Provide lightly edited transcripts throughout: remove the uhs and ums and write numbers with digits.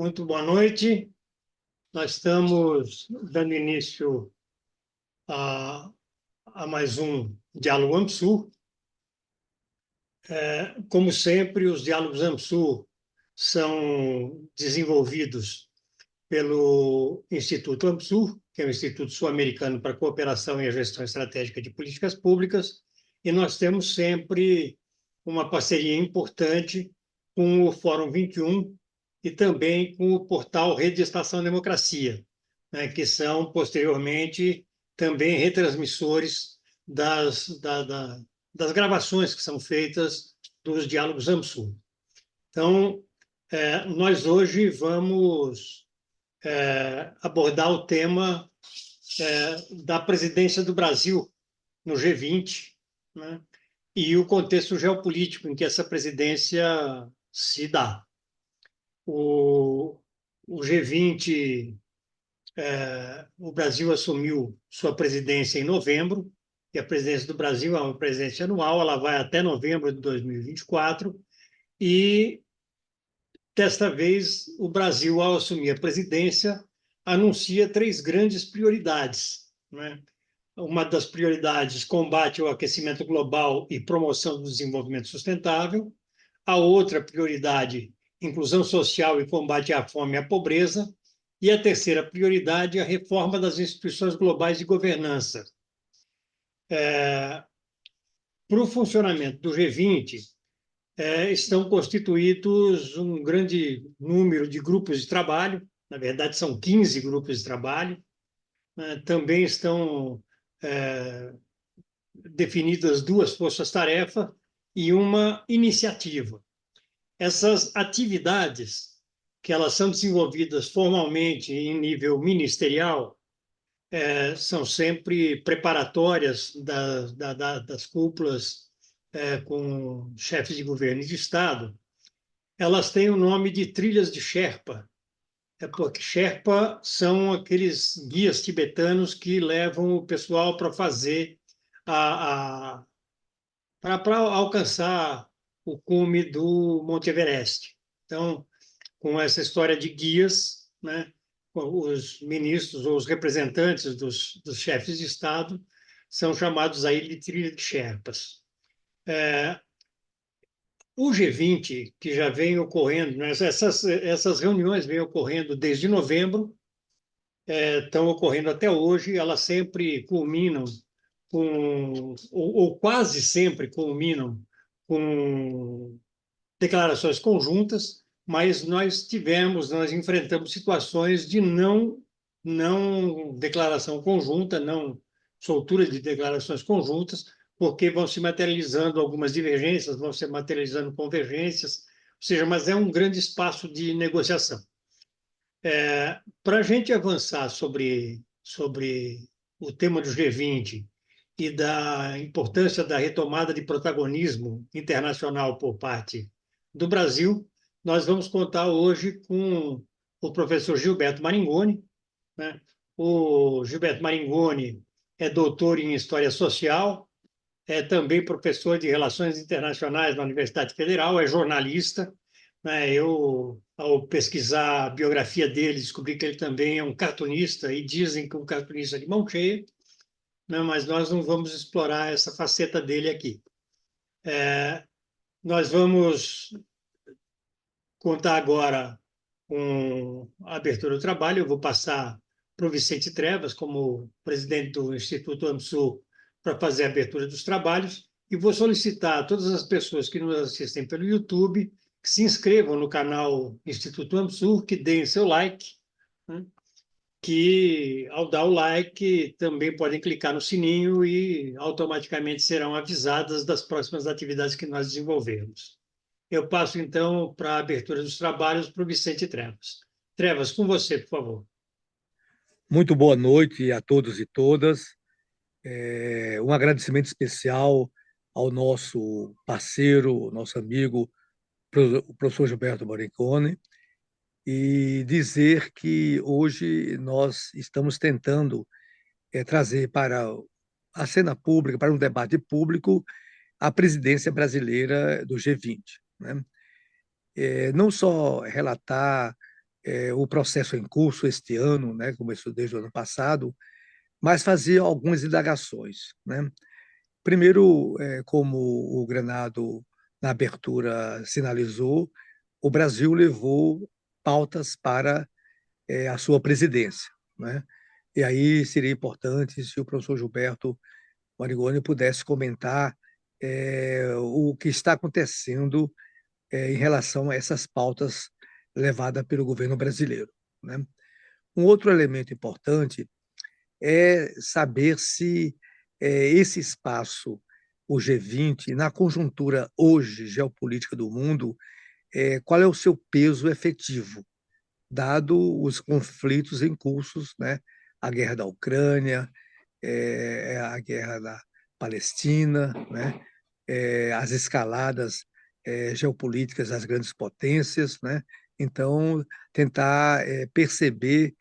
Muito boa noite. Nós estamos dando início a, a mais um Diálogo AMSUR. Como sempre, os Diálogos AMSUR são desenvolvidos pelo Instituto AMSUR, que é o Instituto Sul-Americano para a Cooperação e a Gestão Estratégica de Políticas Públicas, e nós temos sempre uma parceria importante com o Fórum 21 e também com o portal Rede Estação Democracia, né, que são, posteriormente, também retransmissores das gravações que são feitas dos Diálogos AMSUR. Então, nós hoje vamos abordar o tema da presidência do Brasil no G20, né, e o contexto geopolítico em que essa presidência se dá. O G20, o Brasil assumiu sua presidência em novembro, e a presidência do Brasil é uma presidência anual, ela vai até novembro de 2024, e desta vez o Brasil, ao assumir a presidência, anuncia três grandes prioridades, né? Uma das prioridades, combate ao aquecimento global e promoção do desenvolvimento sustentável. A outra prioridade, inclusão social e combate à fome e à pobreza. E a terceira prioridade, a reforma das instituições globais de governança. Para o funcionamento do G20, estão constituídos um grande número de grupos de trabalho, na verdade são 15 grupos de trabalho. Também estão definidas duas forças-tarefa e uma iniciativa. Essas atividades, que elas são desenvolvidas formalmente em nível ministerial, são sempre preparatórias das cúpulas com chefes de governo e de Estado. Elas têm o nome de trilhas de Sherpa, porque Sherpa são aqueles guias tibetanos que levam o pessoal para fazer para alcançar o cume do Monte Everest. Então, com essa história de guias, né, os ministros ou os representantes dos chefes de Estado são chamados aí de trilha de Sherpas. O G20, que já vem ocorrendo, né, essas reuniões vêm ocorrendo desde novembro, estão ocorrendo até hoje, elas sempre culminam ou quase sempre culminam com declarações conjuntas, mas nós enfrentamos situações de não declaração conjunta, não soltura de declarações conjuntas, porque vão se materializando algumas divergências, vão se materializando convergências, ou seja, mas é um grande espaço de negociação. Para a gente avançar sobre o tema do G20 e da importância da retomada de protagonismo internacional por parte do Brasil, nós vamos contar hoje com o professor Gilberto Maringoni, né? O Gilberto Maringoni é doutor em História Social, é também professor de Relações Internacionais na Universidade Federal, é jornalista, né? Eu, ao pesquisar a biografia dele, descobri que ele também é um cartunista, e dizem que um cartunista de mão cheia, né? Mas nós não vamos explorar essa faceta dele aqui. Nós vamos contar agora com a abertura do trabalho. Eu vou passar para o Vicente Trevas, como presidente do Instituto AMSUR, para fazer a abertura dos trabalhos, e vou solicitar a todas as pessoas que nos assistem pelo YouTube que se inscrevam no canal Instituto AMSUR, que deem seu like, né? Que, ao dar o like, também podem clicar no sininho e automaticamente serão avisadas das próximas atividades que nós desenvolvermos. Eu passo, então, para a abertura dos trabalhos para o Vicente Trevas. Trevas, com você, por favor. Muito boa noite a todos e todas. Um agradecimento especial ao nosso parceiro, nosso amigo, o professor Gilberto Moricone, e dizer que hoje nós estamos tentando trazer para a cena pública, para um debate público, a presidência brasileira do G20, né? Não só relatar o processo em curso este ano, né, começou desde o ano passado, mas fazia algumas indagações, né? Primeiro, como o Granado, na abertura, sinalizou, o Brasil levou pautas para a sua presidência, né? E aí seria importante se o professor Gilberto Marigoni pudesse comentar o que está acontecendo em relação a essas pautas levadas pelo governo brasileiro, né? Um outro elemento importante é saber se esse espaço, o G20, na conjuntura hoje geopolítica do mundo, qual é o seu peso efetivo, dado os conflitos em cursos, né? A guerra da Ucrânia, a guerra da Palestina, né? As escaladas geopolíticas das grandes potências, né? Então, tentar perceber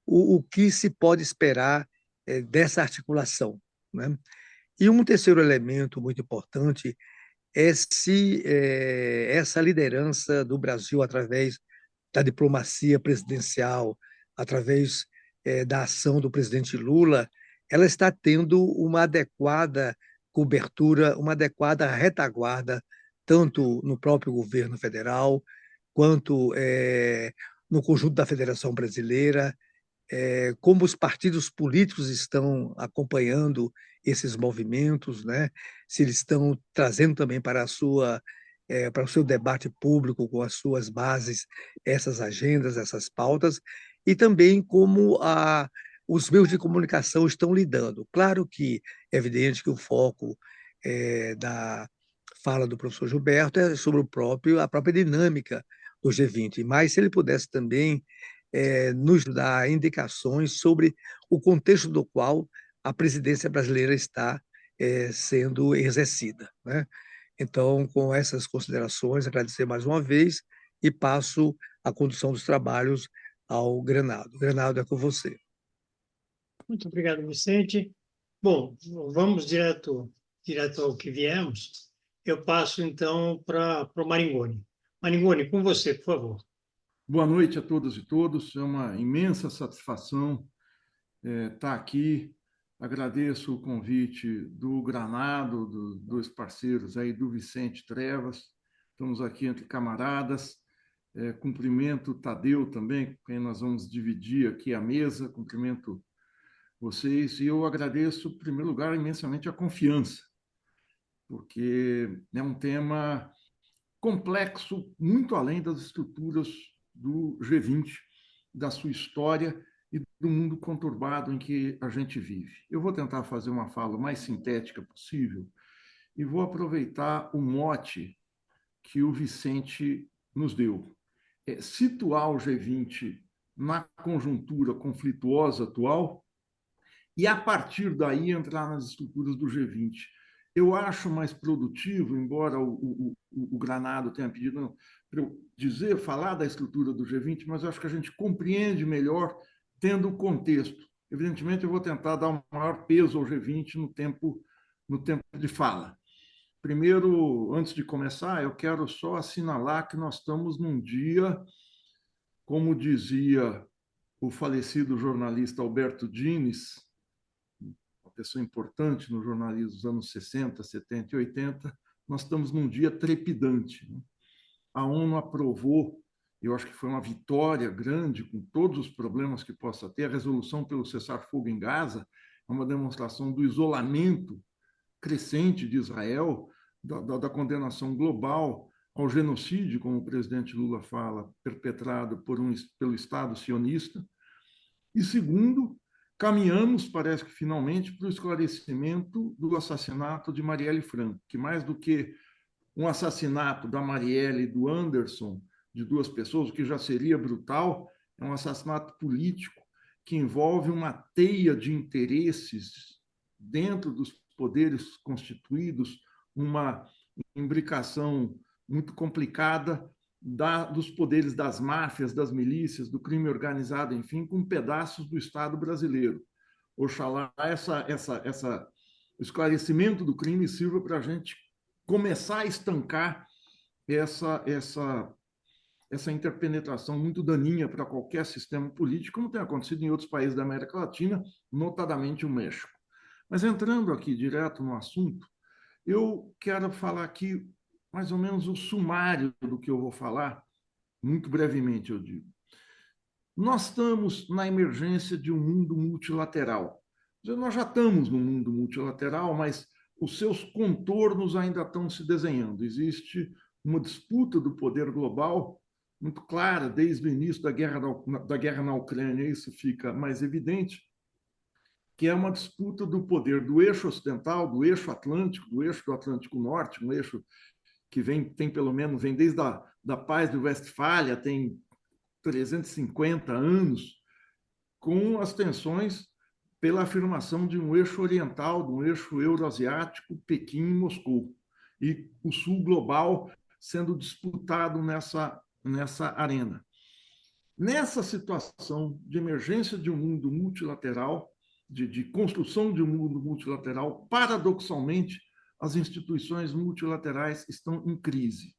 o que se pode esperar dessa articulação, né? E um terceiro elemento muito importante é se essa liderança do Brasil, através da diplomacia presidencial, através da ação do presidente Lula, ela está tendo uma adequada cobertura, uma adequada retaguarda, tanto no próprio governo federal, quanto no conjunto da Federação Brasileira, como os partidos políticos estão acompanhando esses movimentos, né? Se eles estão trazendo também para para o seu debate público com as suas bases essas agendas, essas pautas, e também como os meios de comunicação estão lidando. Claro que é evidente que o foco da fala do professor Gilberto é sobre a própria dinâmica do G20, mas se ele pudesse também nos dar indicações sobre o contexto do qual a presidência brasileira está sendo exercida, né? Então, com essas considerações, agradecer mais uma vez e passo a condução dos trabalhos ao Granado. Granado, é com você. Muito obrigado, Vicente. Bom, vamos direto ao que viemos. Eu passo, então, para o Maringoni. Maringoni, com você, por favor. Boa noite a todas e todos. É uma imensa satisfação estar aqui. Agradeço o convite do Granado, dos dois parceiros aí, do Vicente Trevas. Estamos aqui entre camaradas. Cumprimento o Tadeu também, com quem nós vamos dividir aqui a mesa. Cumprimento vocês. E eu agradeço, em primeiro lugar, imensamente a confiança, porque é um tema complexo, muito além das estruturas do G20, da sua história e do mundo conturbado em que a gente vive. Eu vou tentar fazer uma fala o mais sintética possível e vou aproveitar o mote que o Vicente nos deu. Situar o G20 na conjuntura conflituosa atual e, a partir daí, entrar nas estruturas do G20. Eu acho mais produtivo, embora o Granado tenha pedido para eu falar da estrutura do G20, mas eu acho que a gente compreende melhor tendo o contexto. Evidentemente, eu vou tentar dar um maior peso ao G20 no tempo de fala. Primeiro, antes de começar, eu quero só assinalar que nós estamos num dia, como dizia o falecido jornalista Alberto Dines, pessoa importante no jornalismo dos anos 60, 70 e 80, nós estamos num dia trepidante. A ONU aprovou, eu acho que foi uma vitória grande, com todos os problemas que possa ter, a resolução pelo cessar-fogo em Gaza, é uma demonstração do isolamento crescente de Israel, da condenação global ao genocídio, como o presidente Lula fala, perpetrado pelo Estado sionista. E segundo, caminhamos, parece que finalmente, para o esclarecimento do assassinato de Marielle Franco, que mais do que um assassinato da Marielle e do Anderson, de duas pessoas, o que já seria brutal, é um assassinato político que envolve uma teia de interesses dentro dos poderes constituídos, uma imbricação muito complicada dos poderes das máfias, das milícias, do crime organizado, enfim, com pedaços do Estado brasileiro. Oxalá o esclarecimento do crime sirva para a gente começar a estancar essa interpenetração muito daninha para qualquer sistema político, como tem acontecido em outros países da América Latina, notadamente o México. Mas entrando aqui direto no assunto, eu quero falar aqui mais ou menos o sumário do que eu vou falar, muito brevemente, eu digo. Nós estamos na emergência de um mundo multilateral. Nós já estamos no mundo multilateral, mas os seus contornos ainda estão se desenhando. Existe uma disputa do poder global muito clara desde o início da guerra na Ucrânia, isso fica mais evidente, que é uma disputa do poder do eixo ocidental, do eixo atlântico, do eixo do Atlântico Norte, um eixo que tem pelo menos, vem desde da Paz de Westfália, tem 350 anos, com as tensões pela afirmação de um eixo oriental, de um eixo euroasiático, Pequim e Moscou, e o sul global sendo disputado nessa arena. Nessa situação de emergência de um mundo multilateral, de construção de um mundo multilateral, paradoxalmente, as instituições multilaterais estão em crise.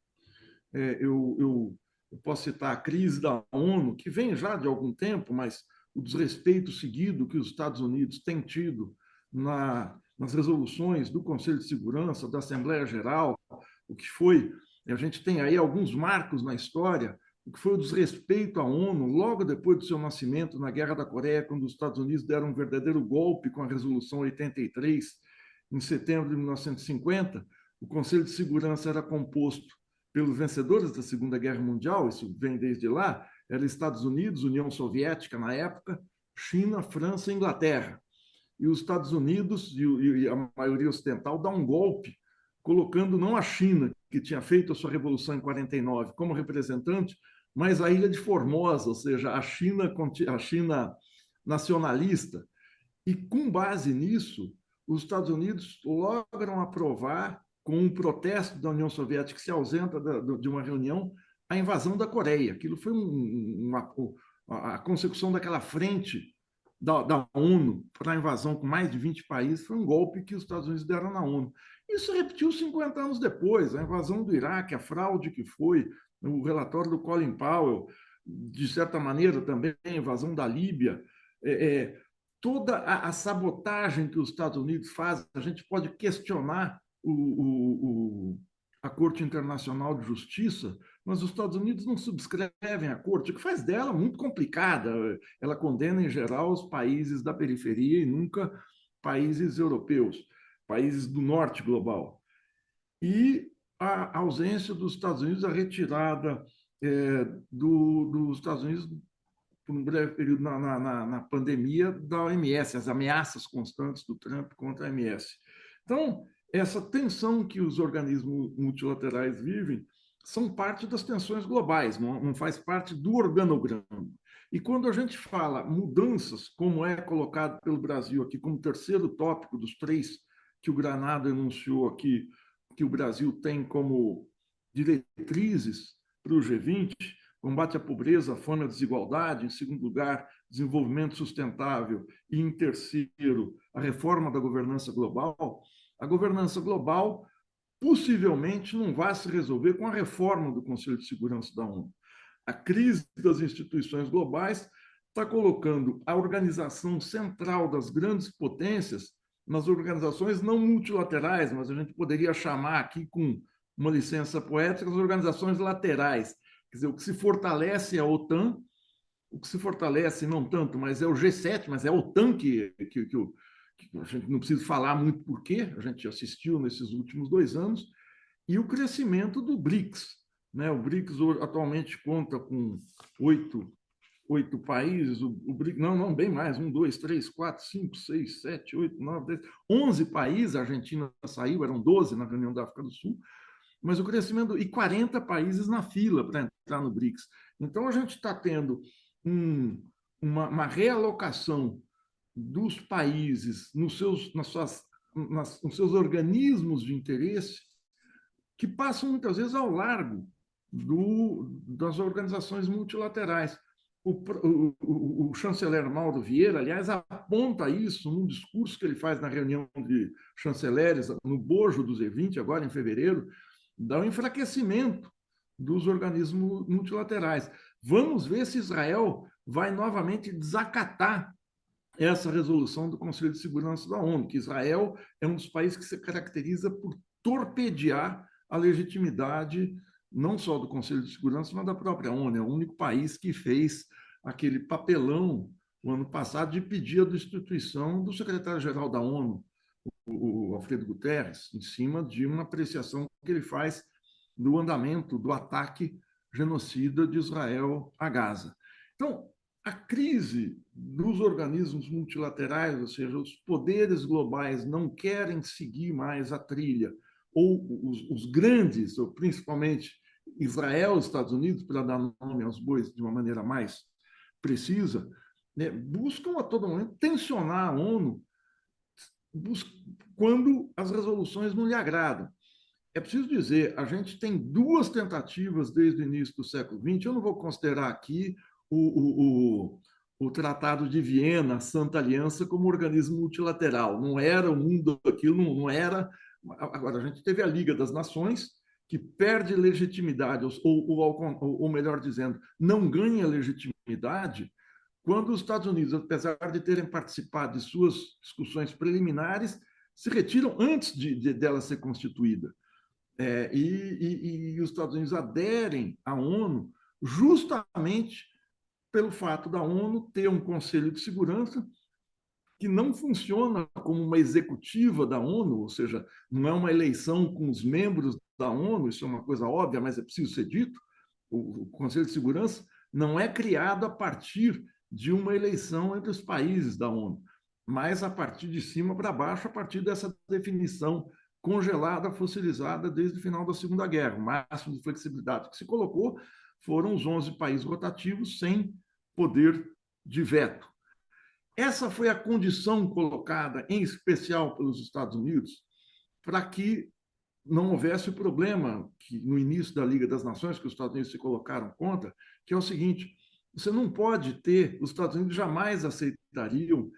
Eu posso citar a crise da ONU, que vem já de algum tempo, mas o desrespeito seguido que os Estados Unidos têm tido nas resoluções do Conselho de Segurança, da Assembleia Geral, o que foi, a gente tem aí alguns marcos na história, o que foi o desrespeito à ONU logo depois do seu nascimento na Guerra da Coreia, quando os Estados Unidos deram um verdadeiro golpe com a Resolução 83, em setembro de 1950, o Conselho de Segurança era composto pelos vencedores da Segunda Guerra Mundial, isso vem desde lá, eram Estados Unidos, União Soviética na época, China, França e Inglaterra. E os Estados Unidos e a maioria ocidental dá um golpe, colocando não a China, que tinha feito a sua revolução em 49, como representante, mas a ilha de Formosa, ou seja, a China nacionalista. E com base nisso, os Estados Unidos logram aprovar, com um protesto da União Soviética que se ausenta de uma reunião, a invasão da Coreia. Aquilo foi a consecução daquela frente da ONU para a invasão com mais de 20 países, foi um golpe que os Estados Unidos deram na ONU. Isso repetiu 50 anos depois, a invasão do Iraque, a fraude que foi, o relatório do Colin Powell, de certa maneira também a invasão da Líbia, toda a sabotagem que os Estados Unidos fazem, a gente pode questionar a Corte Internacional de Justiça, mas os Estados Unidos não subscrevem a Corte, o que faz dela muito complicada. Ela condena, em geral, os países da periferia e nunca países europeus, países do norte global. E a ausência dos Estados Unidos, a retirada dos Estados Unidos por um breve período na pandemia da OMS, as ameaças constantes do Trump contra a OMS. Então, essa tensão que os organismos multilaterais vivem são parte das tensões globais, não faz parte do organograma. E quando a gente fala mudanças, como é colocado pelo Brasil aqui como terceiro tópico dos 3 que o Granado enunciou aqui, que o Brasil tem como diretrizes para o G20, combate à pobreza, à fome e à desigualdade, em segundo lugar, desenvolvimento sustentável, e em terceiro, a reforma da governança global, a governança global possivelmente não vai se resolver com a reforma do Conselho de Segurança da ONU. A crise das instituições globais está colocando a organização central das grandes potências nas organizações não multilaterais, mas a gente poderia chamar aqui, com uma licença poética, as organizações laterais. Quer dizer, o que se fortalece é a OTAN, o que se fortalece não tanto, mas é o G7, mas é a OTAN que a gente não precisa falar muito por quê, a gente assistiu nesses últimos 2 anos, e o crescimento do BRICS. Né? O BRICS atualmente conta com 8 países, o BRICS, não, bem mais, 1, 2, 3, 4, 5, 6, 7, 8, 9, 10, 11 países, a Argentina saiu, eram 12 na reunião da África do Sul, mas o crescimento, e 40 países na fila para entrar no BRICS. Então, a gente está tendo uma realocação dos países nos seus organismos de interesse, que passam muitas vezes ao largo das organizações multilaterais. O chanceler Mauro Vieira, aliás, aponta isso num discurso que ele faz na reunião de chanceleres, no bojo do Z20, agora em fevereiro, dá um enfraquecimento dos organismos multilaterais. Vamos ver se Israel vai novamente desacatar essa resolução do Conselho de Segurança da ONU, que Israel é um dos países que se caracteriza por torpedear a legitimidade não só do Conselho de Segurança, mas da própria ONU. É o único país que fez aquele papelão no ano passado de pedir a destituição do secretário-geral da ONU, o Alfredo Guterres, em cima de uma apreciação que ele faz do andamento do ataque genocida de Israel a Gaza. Então, a crise dos organismos multilaterais, ou seja, os poderes globais não querem seguir mais a trilha, ou os grandes, ou principalmente Israel e os Estados Unidos, para dar nome aos bois de uma maneira mais precisa, né, buscam a todo momento tensionar a ONU quando as resoluções não lhe agradam. É preciso dizer, a gente tem duas tentativas desde o início do século XX. Eu não vou considerar aqui o Tratado de Viena, a Santa Aliança, como organismo multilateral. Não era o mundo, aquilo não era. Agora, a gente teve a Liga das Nações, que perde legitimidade, ou melhor dizendo, não ganha legitimidade, quando os Estados Unidos, apesar de terem participado de suas discussões preliminares, se retiram antes dela ser constituída. E os Estados Unidos aderem à ONU justamente pelo fato da ONU ter um Conselho de Segurança que não funciona como uma executiva da ONU, ou seja, não é uma eleição com os membros da ONU, isso é uma coisa óbvia, mas é preciso ser dito. O Conselho de Segurança não é criado a partir de uma eleição entre os países da ONU, mas a partir de cima para baixo, a partir dessa definição congelada, fossilizada desde o final da Segunda Guerra. O máximo de flexibilidade que se colocou foram os 11 países rotativos sem poder de veto. Essa foi a condição colocada, em especial pelos Estados Unidos, para que não houvesse o problema que no início da Liga das Nações, que os Estados Unidos se colocaram contra, que é o seguinte: você não pode ter, os Estados Unidos jamais aceitariam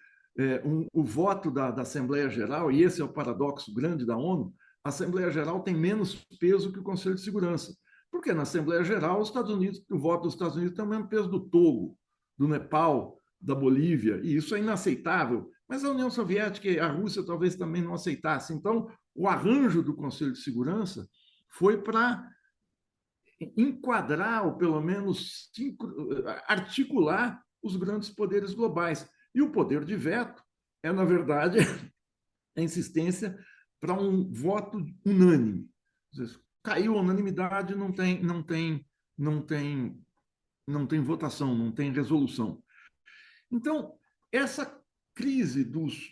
o voto da Assembleia Geral, e esse é o paradoxo grande da ONU. A Assembleia Geral tem menos peso que o Conselho de Segurança, porque na Assembleia Geral o voto dos Estados Unidos tem o mesmo peso do Togo, do Nepal, da Bolívia, e isso é inaceitável. Mas a União Soviética e a Rússia talvez também não aceitassem. Então, o arranjo do Conselho de Segurança foi para enquadrar, ou pelo menos articular os grandes poderes globais. E o poder de veto é, na verdade, a insistência para um voto unânime. Caiu a unanimidade, não tem votação, não tem resolução. Então, essa crise dos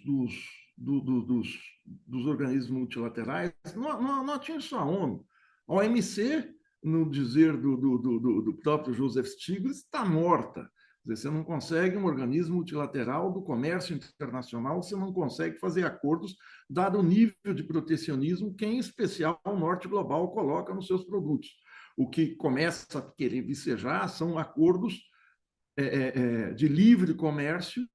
organismos multilaterais não atinge só a ONU. A OMC, no dizer do próprio Joseph Stiglitz, está morta. Quer dizer, você não consegue um organismo multilateral do comércio internacional, você não consegue fazer acordos, dado o nível de protecionismo que, em especial, o norte global coloca nos seus produtos. O que começa a querer vicejar são acordos de livre comércio,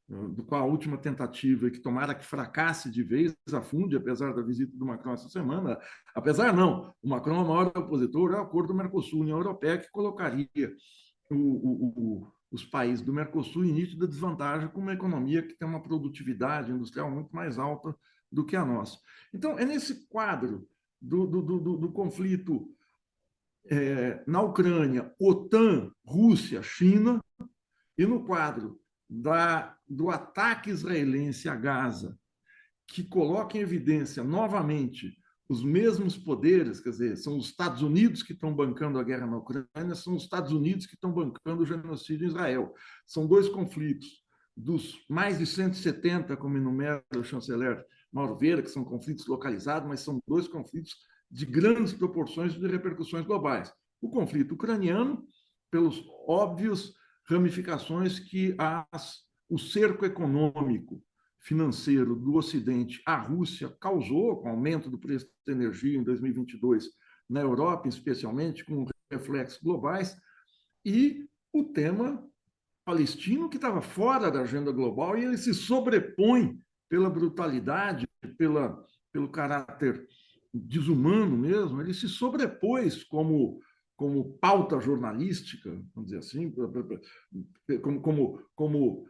do qual a última tentativa, que tomara que fracasse de vez, afunde, apesar da visita do Macron essa semana. Apesar não, o Macron é o maior opositor ao acordo do Mercosul-União Europeia, que colocaria os países do Mercosul em nítida desvantagem com uma economia que tem uma produtividade industrial muito mais alta do que a nossa. Então, é nesse quadro do conflito na Ucrânia, OTAN, Rússia, China, e no quadro do ataque israelense a Gaza, que coloca em evidência novamente os mesmos poderes, quer dizer, são os Estados Unidos que estão bancando a guerra na Ucrânia, são os Estados Unidos que estão bancando o genocídio em Israel. São dois conflitos dos mais de 170, como enumera o chanceler Mauro Vieira, que são conflitos localizados, mas são dois conflitos de grandes proporções de repercussões globais. O conflito ucraniano, pelos óbvios ramificações que o cerco econômico, financeiro do Ocidente à Rússia causou, com o aumento do preço da energia em 2022, na Europa, especialmente, com reflexos globais, e o tema palestino, que estava fora da agenda global, e ele se sobrepõe pela brutalidade, pelo caráter desumano mesmo, ele se sobrepôs como como pauta jornalística, vamos dizer assim, como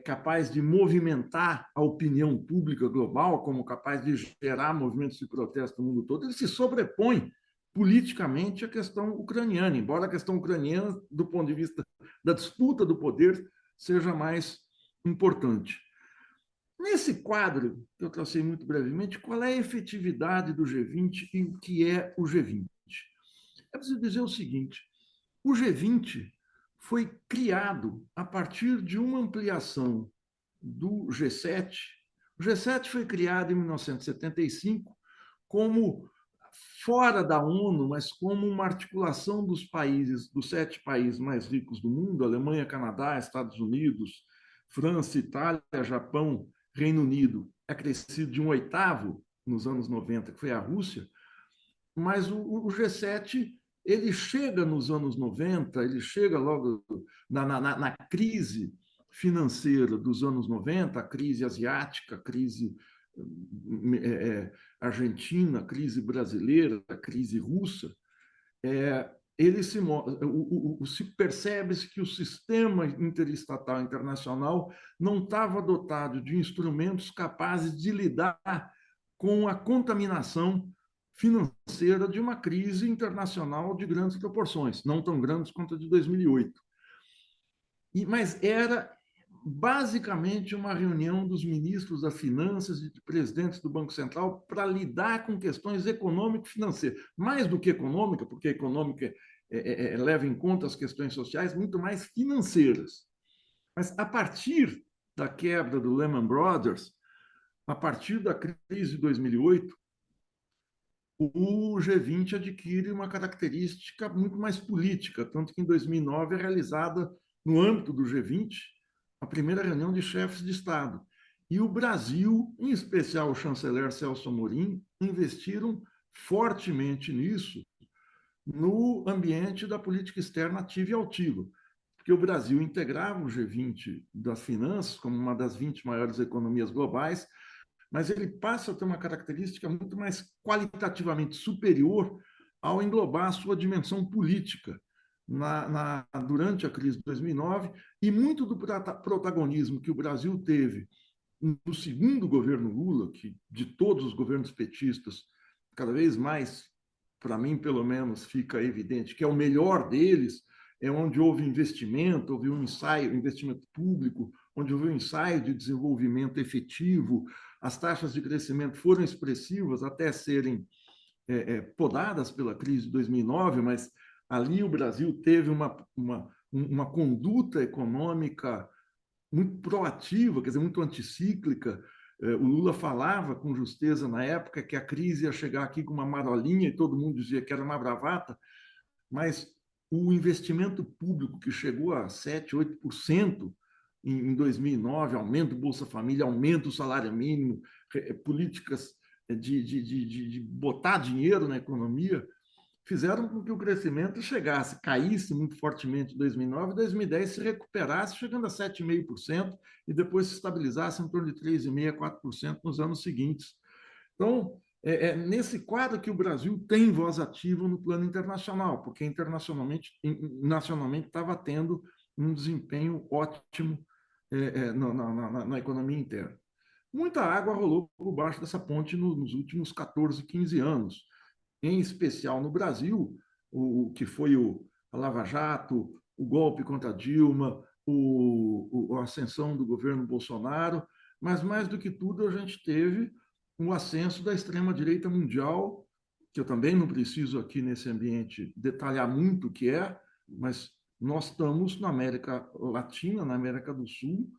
capaz de movimentar a opinião pública global, como capaz de gerar movimentos de protesto no mundo todo, ele se sobrepõe politicamente à questão ucraniana, embora a questão ucraniana, do ponto de vista da disputa do poder, seja mais importante. Nesse quadro, que eu tracei muito brevemente, qual é a efetividade do G20 e o que é o G20? É preciso dizer o seguinte: o G20 foi criado a partir de uma ampliação do G7. O G7 foi criado em 1975 como fora da ONU, mas como uma articulação dos países, dos 7 países mais ricos do mundo, Alemanha, Canadá, Estados Unidos, França, Itália, Japão, Reino Unido, acrescido de um oitavo nos anos 90, que foi a Rússia, mas o G7 ele chega nos anos 90, ele chega logo na crise financeira dos anos 90, a crise asiática, a crise argentina, a crise brasileira, a crise russa, se percebe-se que o sistema interestatal internacional não estava dotado de instrumentos capazes de lidar com a contaminação financeira de uma crise internacional de grandes proporções, não tão grandes quanto a de 2008. Mas era basicamente uma reunião dos ministros das Finanças e de presidentes do Banco Central para lidar com questões econômico-financeiras. Mais do que econômica, porque a econômica leva em conta as questões sociais, muito mais financeiras. Mas a partir da quebra do Lehman Brothers, a partir da crise de 2008, o G20 adquire uma característica muito mais política, tanto que em 2009 é realizada, no âmbito do G20, a primeira reunião de chefes de Estado. E o Brasil, em especial o chanceler Celso Amorim, investiram fortemente nisso, no ambiente da política externa ativa e altiva, porque o Brasil integrava o G20 das finanças como uma das 20 maiores economias globais, mas ele passa a ter uma característica muito mais qualitativamente superior ao englobar a sua dimensão política durante a crise de 2009, e muito do protagonismo que o Brasil teve no segundo governo Lula, que de todos os governos petistas, cada vez mais, para mim pelo menos, fica evidente que é o melhor deles, é onde houve investimento, houve um ensaio, investimento público, onde houve um ensaio de desenvolvimento efetivo, as taxas de crescimento foram expressivas até serem podadas pela crise de 2009, mas ali o Brasil teve uma conduta econômica muito proativa, quer dizer, muito anticíclica. O Lula falava com justeza na época que a crise ia chegar aqui com uma marolinha e todo mundo dizia que era uma bravata, mas o investimento público que chegou a 7%, 8% em 2009, aumento do Bolsa Família, aumento do salário mínimo, políticas de botar dinheiro na economia, fizeram com que o crescimento caísse muito fortemente em 2009, e 2010 se recuperasse, chegando a 7,5%, e depois se estabilizasse em torno de 3,5% a 4% nos anos seguintes. Então, nesse quadro que o Brasil tem voz ativa no plano internacional, porque nacionalmente estava tendo um desempenho ótimo na economia interna. Muita água rolou por baixo dessa ponte nos últimos 14, 15 anos, em especial no Brasil, o que foi a Lava Jato, o golpe contra Dilma, a ascensão do governo Bolsonaro, mas mais do que tudo a gente teve o ascenso da extrema-direita mundial, que eu também não preciso aqui nesse ambiente detalhar muito o que é, mas nós estamos na América Latina, na América do Sul,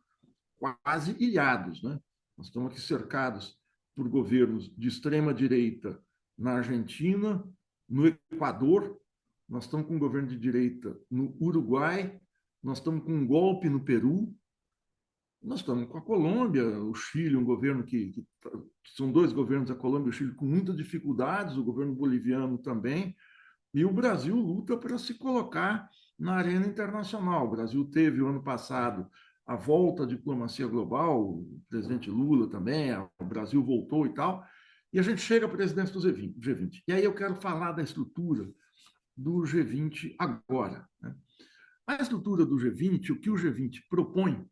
quase ilhados, né? Nós estamos aqui cercados por governos de extrema-direita na Argentina, no Equador, nós estamos com um governo de direita no Uruguai, nós estamos com um golpe no Peru, nós estamos com a Colômbia, o Chile, um governo que são dois governos, a Colômbia e o Chile, com muitas dificuldades, o governo boliviano também, e o Brasil luta para se colocar na arena internacional. O Brasil teve, o ano passado, a volta à diplomacia global, o presidente Lula também, o Brasil voltou e tal, e a gente chega à presidência do G20. E aí eu quero falar da estrutura do G20 agora, né? A estrutura do G20, o que o G20 propõe,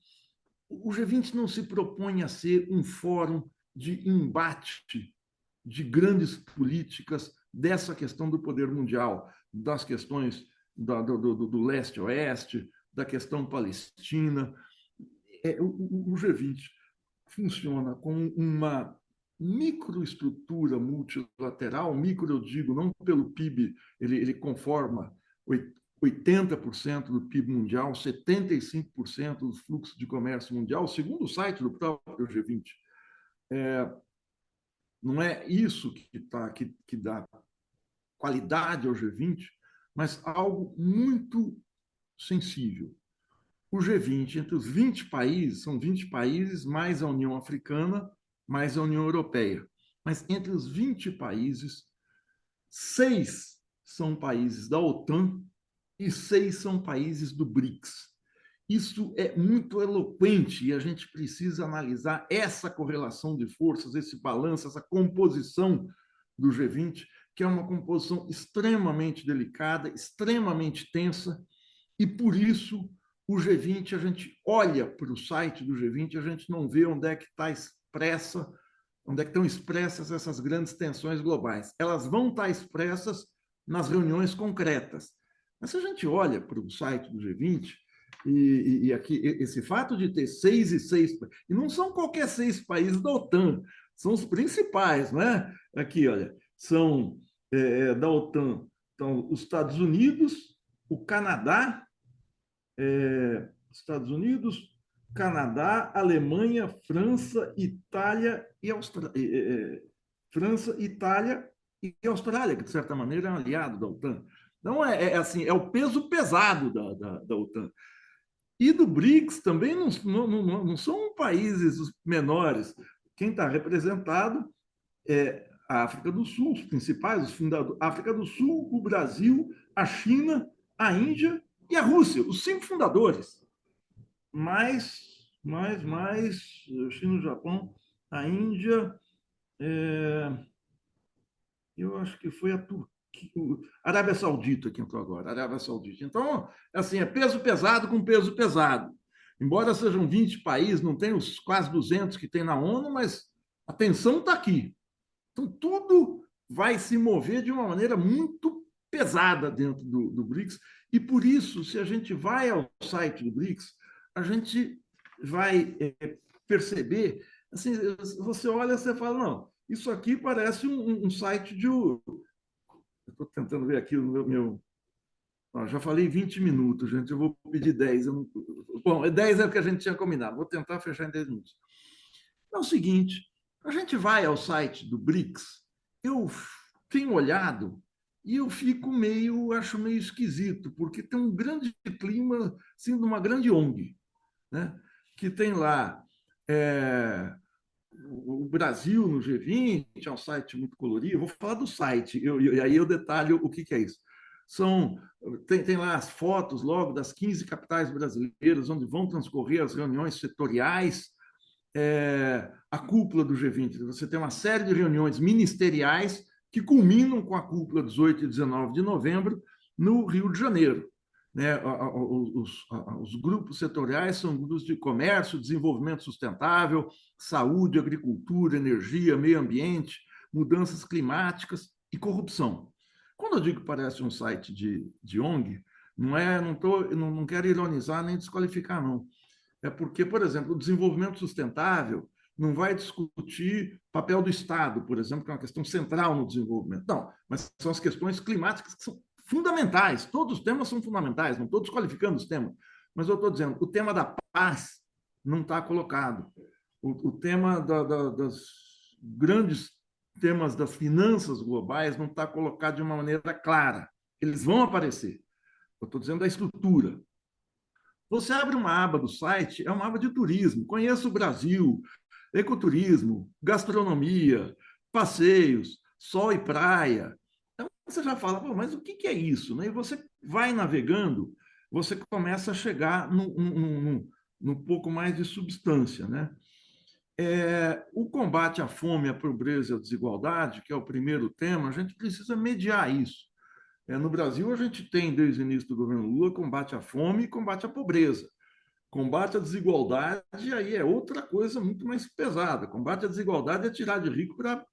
o G20 não se propõe a ser um fórum de embate de grandes políticas dessa questão do poder mundial, das questões do leste-oeste, da questão palestina. O G20 funciona como uma microestrutura multilateral, micro eu digo, não pelo PIB, ele conforma 80% do PIB mundial, 75% dos fluxos de comércio mundial, segundo o site do próprio G20. Não é isso que dá qualidade ao G20, mas algo muito sensível. O G20, entre os 20 países, são 20 países mais a União Africana, mais a União Europeia. Mas entre os 20 países, 6 são países da OTAN e 6 são países do BRICS. Isso é muito eloquente e a gente precisa analisar essa correlação de forças, esse balanço, essa composição do G20, que é uma composição extremamente delicada, extremamente tensa, e por isso o G20, a gente olha para o site do G20, a gente não vê onde é que está expressa, onde é que estão expressas essas grandes tensões globais. Elas vão estar expressas nas reuniões concretas. Mas se a gente olha para o site do G20, e aqui esse fato de ter 6 e 6, e não são qualquer 6 países da OTAN, são os principais, né? Aqui, olha, são da OTAN, então, os Estados Unidos, o Canadá, Estados Unidos, Canadá, Alemanha, França, Itália e Austrália. França, Itália e Austrália, que de certa maneira é um aliado da OTAN. Então, assim, é o peso pesado da OTAN. E do BRICS também não são países menores. Quem está representado é a África do Sul, os principais, os fundadores. A África do Sul, o Brasil, a China, a Índia e a Rússia, os 5 fundadores. Mais China, o Japão, a Índia, eu acho que foi a Turquia. Arábia Saudita que entrou agora, Arábia Saudita. Então, assim, é peso pesado com peso pesado. Embora sejam 20 países, não tem os quase 200 que tem na ONU, mas a tensão está aqui. Então, tudo vai se mover de uma maneira muito pesada dentro do BRICS. E por isso, se a gente vai ao site do BRICS, a gente vai perceber, assim, você olha e você fala, não, isso aqui parece um site de... Estou tentando ver aqui o meu... Já falei 20 minutos, gente. Eu vou pedir 10. Bom, 10 é o que a gente tinha combinado. Vou tentar fechar em 10 minutos. É o seguinte: a gente vai ao site do BRICS, eu tenho olhado e eu acho meio esquisito, porque tem um grande clima, assim, de uma grande ONG, né? Que tem lá o Brasil no G20, é um site muito colorido. Vou falar do site, e aí eu detalho o que é isso. Tem lá as fotos logo das 15 capitais brasileiras, onde vão transcorrer as reuniões setoriais, a cúpula do G20. Você tem uma série de reuniões ministeriais que culminam com a cúpula 18 e 19 de novembro no Rio de Janeiro. Né? Os grupos setoriais são grupos de comércio, desenvolvimento sustentável, saúde, agricultura, energia, meio ambiente, mudanças climáticas e corrupção. Quando eu digo que parece um site de ONG, não quero ironizar nem desqualificar, não. É porque, por exemplo, o desenvolvimento sustentável não vai discutir papel do Estado, por exemplo, que é uma questão central no desenvolvimento. Não, mas são as questões climáticas que são fundamentais. Todos os temas são fundamentais, não estou desqualificando os temas, mas eu estou dizendo, o tema da paz não está colocado. O tema das grandes temas das finanças globais não está colocado de uma maneira clara. Eles vão aparecer. Eu estou dizendo da estrutura. Você abre uma aba do site, é uma aba de turismo. Conheça o Brasil, ecoturismo, gastronomia, passeios, sol e praia. Então, você já fala, mas o que é isso? E você vai navegando, você começa a chegar num pouco mais de substância, né? O combate à fome, à pobreza e à desigualdade, que é o primeiro tema, a gente precisa mediar isso. No Brasil, a gente tem, desde o início do governo Lula, combate à fome e combate à pobreza. Combate à desigualdade, aí é outra coisa muito mais pesada. Combate à desigualdade é tirar de rico para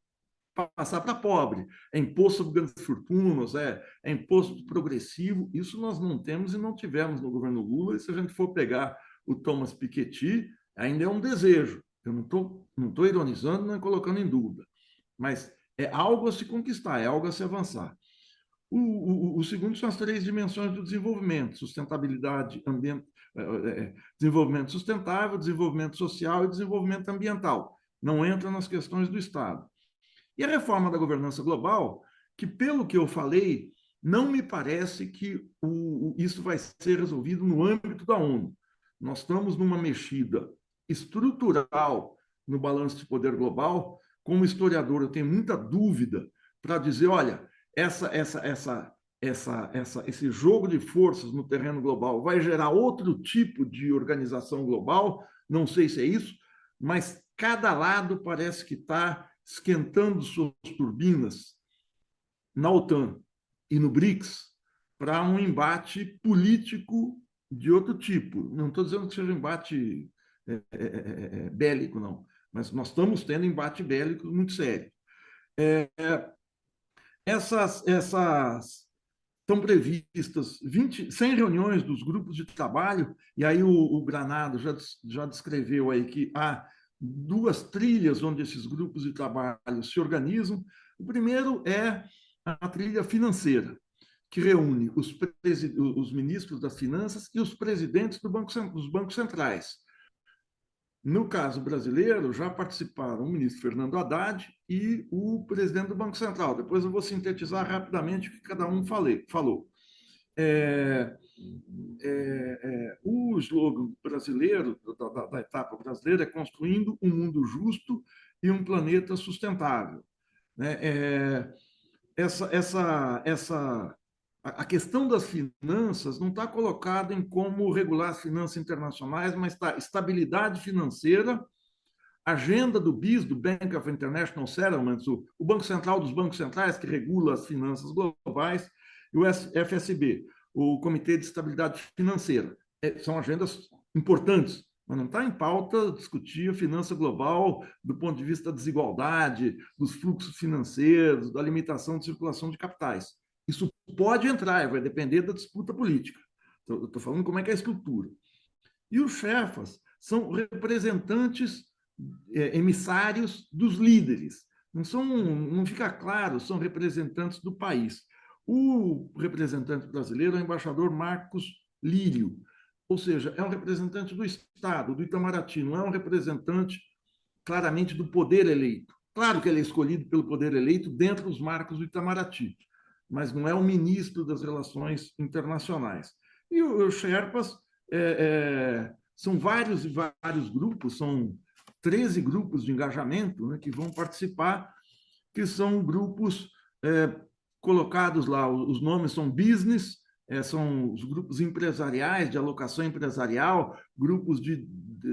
passar para pobre. É imposto sobre grandes fortunas, é imposto progressivo. Isso nós não temos e não tivemos no governo Lula. E se a gente for pegar o Thomas Piketty, ainda é um desejo. Eu não tô ironizando, nem colocando em dúvida. Mas é algo a se conquistar, é algo a se avançar. O segundo são as três dimensões do desenvolvimento: sustentabilidade, desenvolvimento sustentável, desenvolvimento social e desenvolvimento ambiental. Não entra nas questões do Estado. E a reforma da governança global, que, pelo que eu falei, não me parece que isso vai ser resolvido no âmbito da ONU. Nós estamos numa mexida estrutural no balanço de poder global. Como historiador, eu tenho muita dúvida para dizer, olha, esse jogo de forças no terreno global vai gerar outro tipo de organização global. Não sei se é isso, mas cada lado parece que está esquentando suas turbinas na OTAN e no BRICS para um embate político de outro tipo. Não estou dizendo que seja um embate bélico, não, mas nós estamos tendo embate bélico muito sério. Essas estão previstas 100 reuniões dos grupos de trabalho, e aí o Granado já descreveu aí que há duas trilhas onde esses grupos de trabalho se organizam. O primeiro é a trilha financeira, que reúne os ministros das finanças e os presidentes dos bancos centrais. No caso brasileiro, já participaram o ministro Fernando Haddad e o presidente do Banco Central. Depois eu vou sintetizar rapidamente o que cada um falou. O slogan brasileiro, da etapa brasileira, é construindo um mundo justo e um planeta sustentável. A questão das finanças não está colocada em como regular as finanças internacionais, mas está estabilidade financeira, agenda do BIS, do Bank of International Settlements, o Banco Central dos Bancos Centrais, que regula as finanças globais, e o FSB, o Comitê de Estabilidade Financeira. São agendas importantes, mas não está em pauta discutir a finança global do ponto de vista da desigualdade, dos fluxos financeiros, da limitação de circulação de capitais. Isso pode entrar, vai depender da disputa política. Estou falando como é que é a estrutura. E os chefas são representantes, emissários dos líderes. Não fica claro, são representantes do país. O representante brasileiro é o embaixador Marcos Lírio, ou seja, é um representante do Estado, do Itamaraty, não é um representante claramente do poder eleito. Claro que ele é escolhido pelo poder eleito dentro dos marcos do Itamaraty, mas não é o ministro das Relações Internacionais. E os Sherpas são vários e vários grupos, são 13 grupos de engajamento, né, que vão participar, que são grupos colocados lá, os nomes são business, são os grupos empresariais, de alocação empresarial, grupos de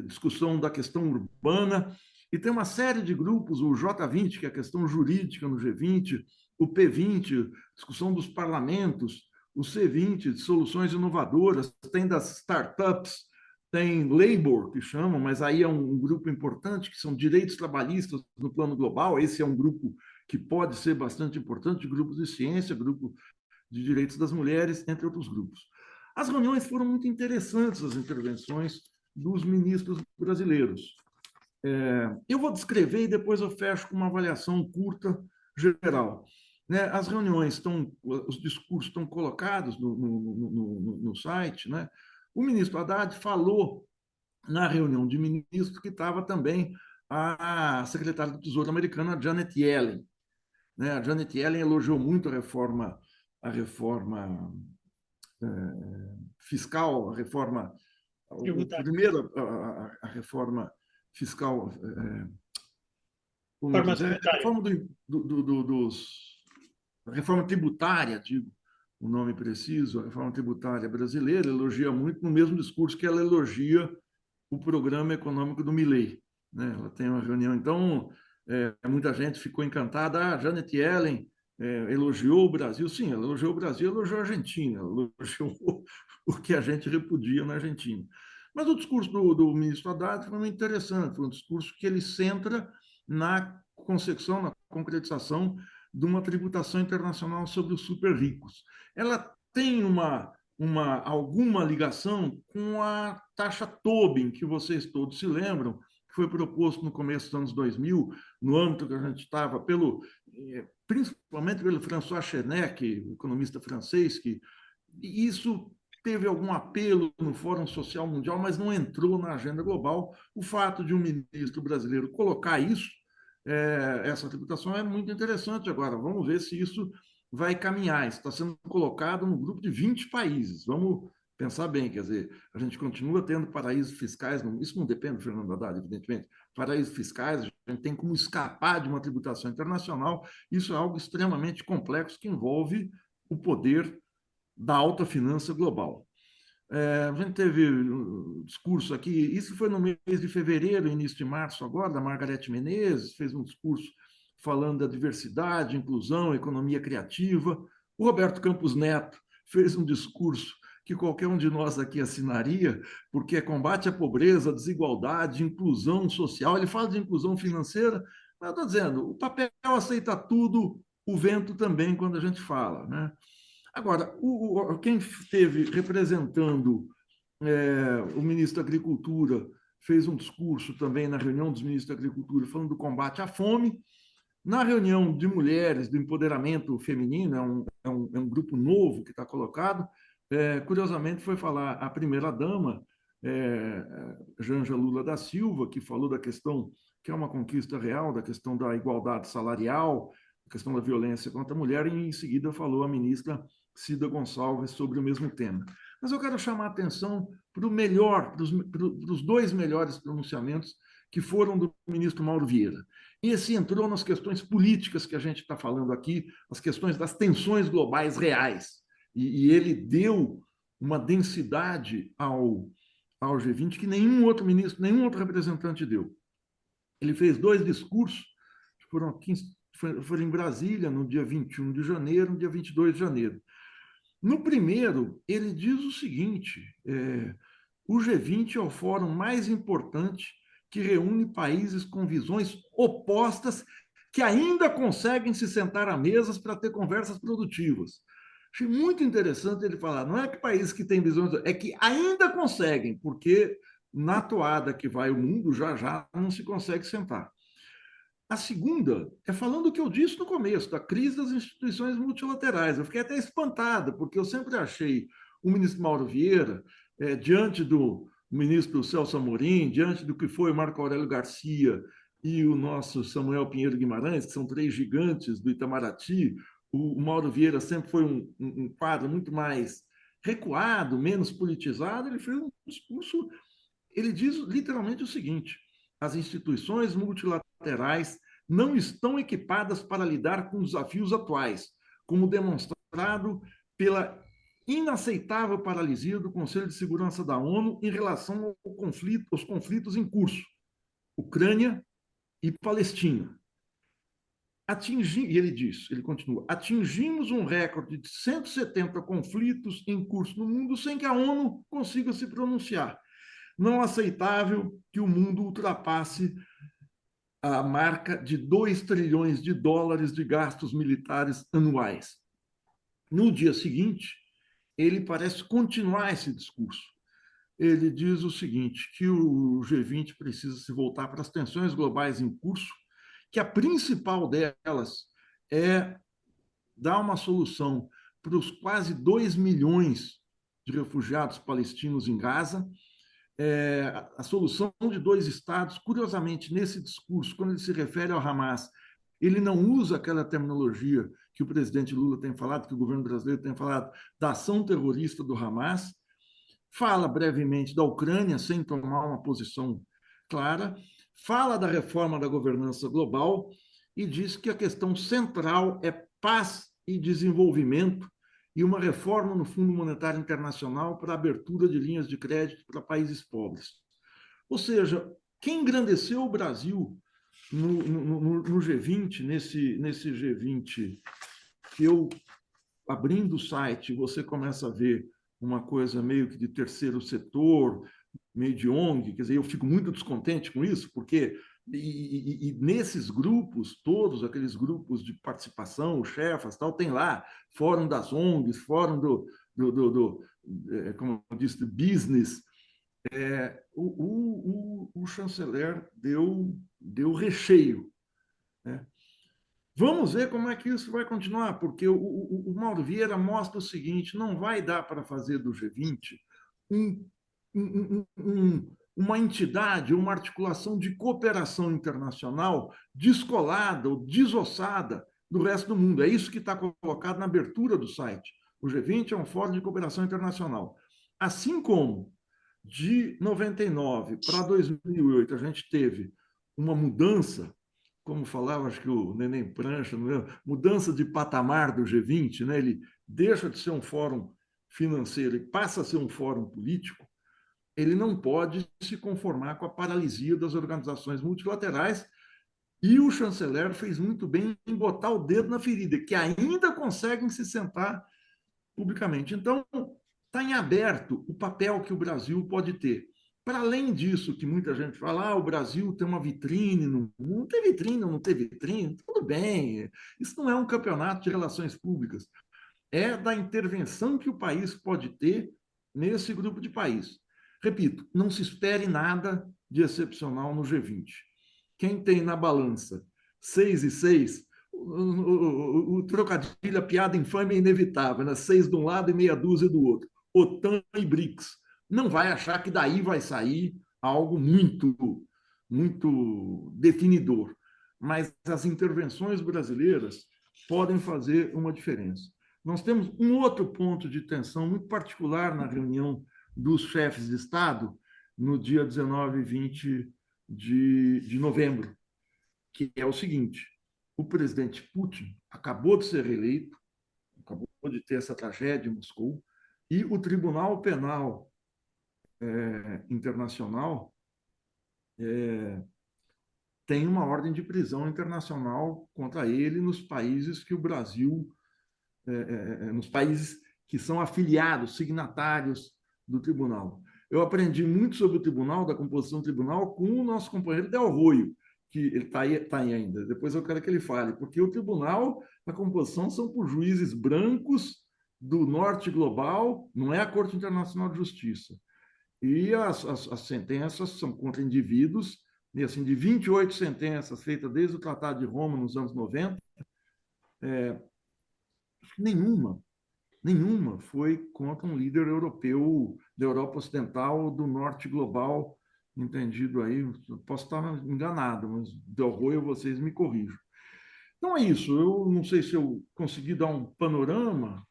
discussão da questão urbana, e tem uma série de grupos, o J20, que é a questão jurídica no G20, o P20, discussão dos parlamentos, o C20, soluções inovadoras, tem das startups, tem Labor, que chamam, mas aí é um grupo importante, que são direitos trabalhistas no plano global. Esse é um grupo que pode ser bastante importante, grupos de ciência, grupo de direitos das mulheres, entre outros grupos. As reuniões foram muito interessantes, as intervenções dos ministros brasileiros. Eu vou descrever e depois eu fecho com uma avaliação curta, geral. As reuniões os discursos estão colocados no site, né? O ministro Haddad falou na reunião de ministros que estava também a secretária do Tesouro americana, Janet Yellen. A Janet Yellen elogiou muito a reforma fiscal, a reforma fiscal, a reforma tributária, digo o nome preciso, a reforma tributária brasileira, elogia muito no mesmo discurso que ela elogia o programa econômico do Milei. Ela tem uma reunião, então muita gente ficou encantada. Janet Yellen elogiou o Brasil, sim, elogiou o Brasil, elogiou a Argentina, elogiou o que a gente repudia na Argentina. Mas o discurso do ministro Haddad foi muito interessante, foi um discurso que ele centra na concepção, na concretização de uma tributação internacional sobre os super ricos. Ela tem alguma ligação com a taxa Tobin, que vocês todos se lembram, que foi proposto no começo dos anos 2000, no âmbito que a gente estava, principalmente pelo François Chenek, economista francês, que isso teve algum apelo no Fórum Social Mundial, mas não entrou na agenda global. O fato de um ministro brasileiro colocar isso, essa tributação, é muito interessante. Agora, vamos ver se isso vai caminhar. Isso está sendo colocado no grupo de 20 países. Vamos pensar bem, quer dizer, a gente continua tendo paraísos fiscais, isso não depende do Fernando Haddad, evidentemente, paraísos fiscais, a gente tem como escapar de uma tributação internacional, isso é algo extremamente complexo que envolve o poder da alta finança global. A gente teve um discurso aqui, isso foi no mês de fevereiro, início de março agora, da Margarete Menezes, fez um discurso falando da diversidade, inclusão, economia criativa. O Roberto Campos Neto fez um discurso que qualquer um de nós aqui assinaria, porque é combate à pobreza, desigualdade, inclusão social. Ele fala de inclusão financeira, mas eu estou dizendo, o papel aceita tudo, o vento também, quando a gente fala, né? Agora, quem esteve representando o ministro da Agricultura fez um discurso também na reunião dos ministros da Agricultura falando do combate à fome. Na reunião de mulheres, do empoderamento feminino, é um grupo novo que está colocado, curiosamente foi falar a primeira-dama, Janja Lula da Silva, que falou da questão, que é uma conquista real, da questão da igualdade salarial, a questão da violência contra a mulher, e em seguida falou a ministra Cida Gonçalves sobre o mesmo tema. Mas eu quero chamar a atenção para os dois melhores pronunciamentos que foram do ministro Mauro Vieira. Esse entrou nas questões políticas que a gente está falando aqui, as questões das tensões globais reais. E ele deu uma densidade ao G20 que nenhum outro ministro, nenhum outro representante deu. Ele fez 2 discursos, que foram em Brasília, no dia 21 de janeiro, no dia 22 de janeiro. No primeiro, ele diz o seguinte: o G20 é o fórum mais importante que reúne países com visões opostas que ainda conseguem se sentar a mesas para ter conversas produtivas. Achei muito interessante ele falar, não é que países que têm visões, é que ainda conseguem, porque na toada que vai o mundo, já não se consegue sentar. A segunda é falando o que eu disse no começo, da crise das instituições multilaterais. Eu fiquei até espantada, porque eu sempre achei o ministro Mauro Vieira, diante do ministro Celso Amorim, diante do que foi o Marco Aurélio Garcia e o nosso Samuel Pinheiro Guimarães, que são 3 gigantes do Itamaraty, o Mauro Vieira sempre foi um quadro muito mais recuado, menos politizado. Ele fez um discurso, ele diz literalmente o seguinte: as instituições multilaterais não estão equipadas para lidar com os desafios atuais, como demonstrado pela inaceitável paralisia do Conselho de Segurança da ONU em relação aos conflitos em curso, Ucrânia e Palestina. E ele continua, atingimos um recorde de 170 conflitos em curso no mundo sem que a ONU consiga se pronunciar. Não é aceitável que o mundo ultrapasse a marca de 2 trilhões de dólares de gastos militares anuais. No dia seguinte, ele parece continuar esse discurso. Ele diz o seguinte, que o G20 precisa se voltar para as tensões globais em curso, que a principal delas é dar uma solução para os quase 2 milhões de refugiados palestinos em Gaza, a solução de 2 estados. Curiosamente, nesse discurso, quando ele se refere ao Hamas, ele não usa aquela terminologia que o presidente Lula tem falado, que o governo brasileiro tem falado, da ação terrorista do Hamas, fala brevemente da Ucrânia, sem tomar uma posição clara, fala da reforma da governança global e diz que a questão central é paz e desenvolvimento e uma reforma no Fundo Monetário Internacional para a abertura de linhas de crédito para países pobres. Ou seja, quem engrandeceu o Brasil no G20, nesse G20 eu, abrindo o site, você começa a ver uma coisa meio que de terceiro setor, meio de ONG, quer dizer, eu fico muito descontente com isso, porque nesses grupos, todos aqueles grupos de participação, o Chefas, tal, tem lá fórum das ONGs, fórum como eu disse, do business. O chanceler deu recheio, né? Vamos ver como é que isso vai continuar, porque o Mauro Vieira mostra o seguinte: não vai dar para fazer do G20 um, uma entidade, uma articulação de cooperação internacional descolada ou desossada do resto do mundo. É isso que está colocado na abertura do site. O G20 é um fórum de cooperação internacional. Assim como de 99 para 2008 a gente teve uma mudança, como falava, acho que o Neném Prancha, mudança de patamar do G20, né? Ele deixa de ser um fórum financeiro e passa a ser um fórum político. Ele não pode se conformar com a paralisia das organizações multilaterais, e o chanceler fez muito bem em botar o dedo na ferida, que ainda conseguem se sentar publicamente. Então, está em aberto o papel que o Brasil pode ter. Para além disso, que muita gente fala, o Brasil tem uma vitrine, não tem vitrine, não tem vitrine, tudo bem. Isso não é um campeonato de relações públicas. É da intervenção que o país pode ter nesse grupo de países. Repito, não se espere nada de excepcional no G20. Quem tem na balança 6 e 6, o trocadilho, a piada infame é inevitável, né? 6 de um lado e meia dúzia do outro. OTAN e BRICS. Não vai achar que daí vai sair algo muito definidor. Mas as intervenções brasileiras podem fazer uma diferença. Nós temos um outro ponto de tensão muito particular na reunião dos chefes de Estado, no dia 19 e 20 de novembro, que é o seguinte: o presidente Putin acabou de ser reeleito, acabou de ter essa tragédia em Moscou, e o Tribunal Penal Internacional tem uma ordem de prisão internacional contra ele nos países que o Brasil, nos países que são afiliados, signatários do tribunal. Eu aprendi muito sobre o tribunal, da composição do tribunal, com o nosso companheiro Del Roio, que ele está aí ainda. Depois eu quero que ele fale, porque o tribunal, a composição são por juízes brancos do norte global, não é a Corte Internacional de Justiça. E as sentenças são contra indivíduos, e assim, de 28 sentenças feitas desde o Tratado de Roma, nos anos 90, nenhuma foi contra um líder europeu da Europa Ocidental, do norte global, entendido aí. Posso estar enganado, mas Del Roio, vocês me corrijam. Então é isso. Eu não sei se eu consegui dar um panorama,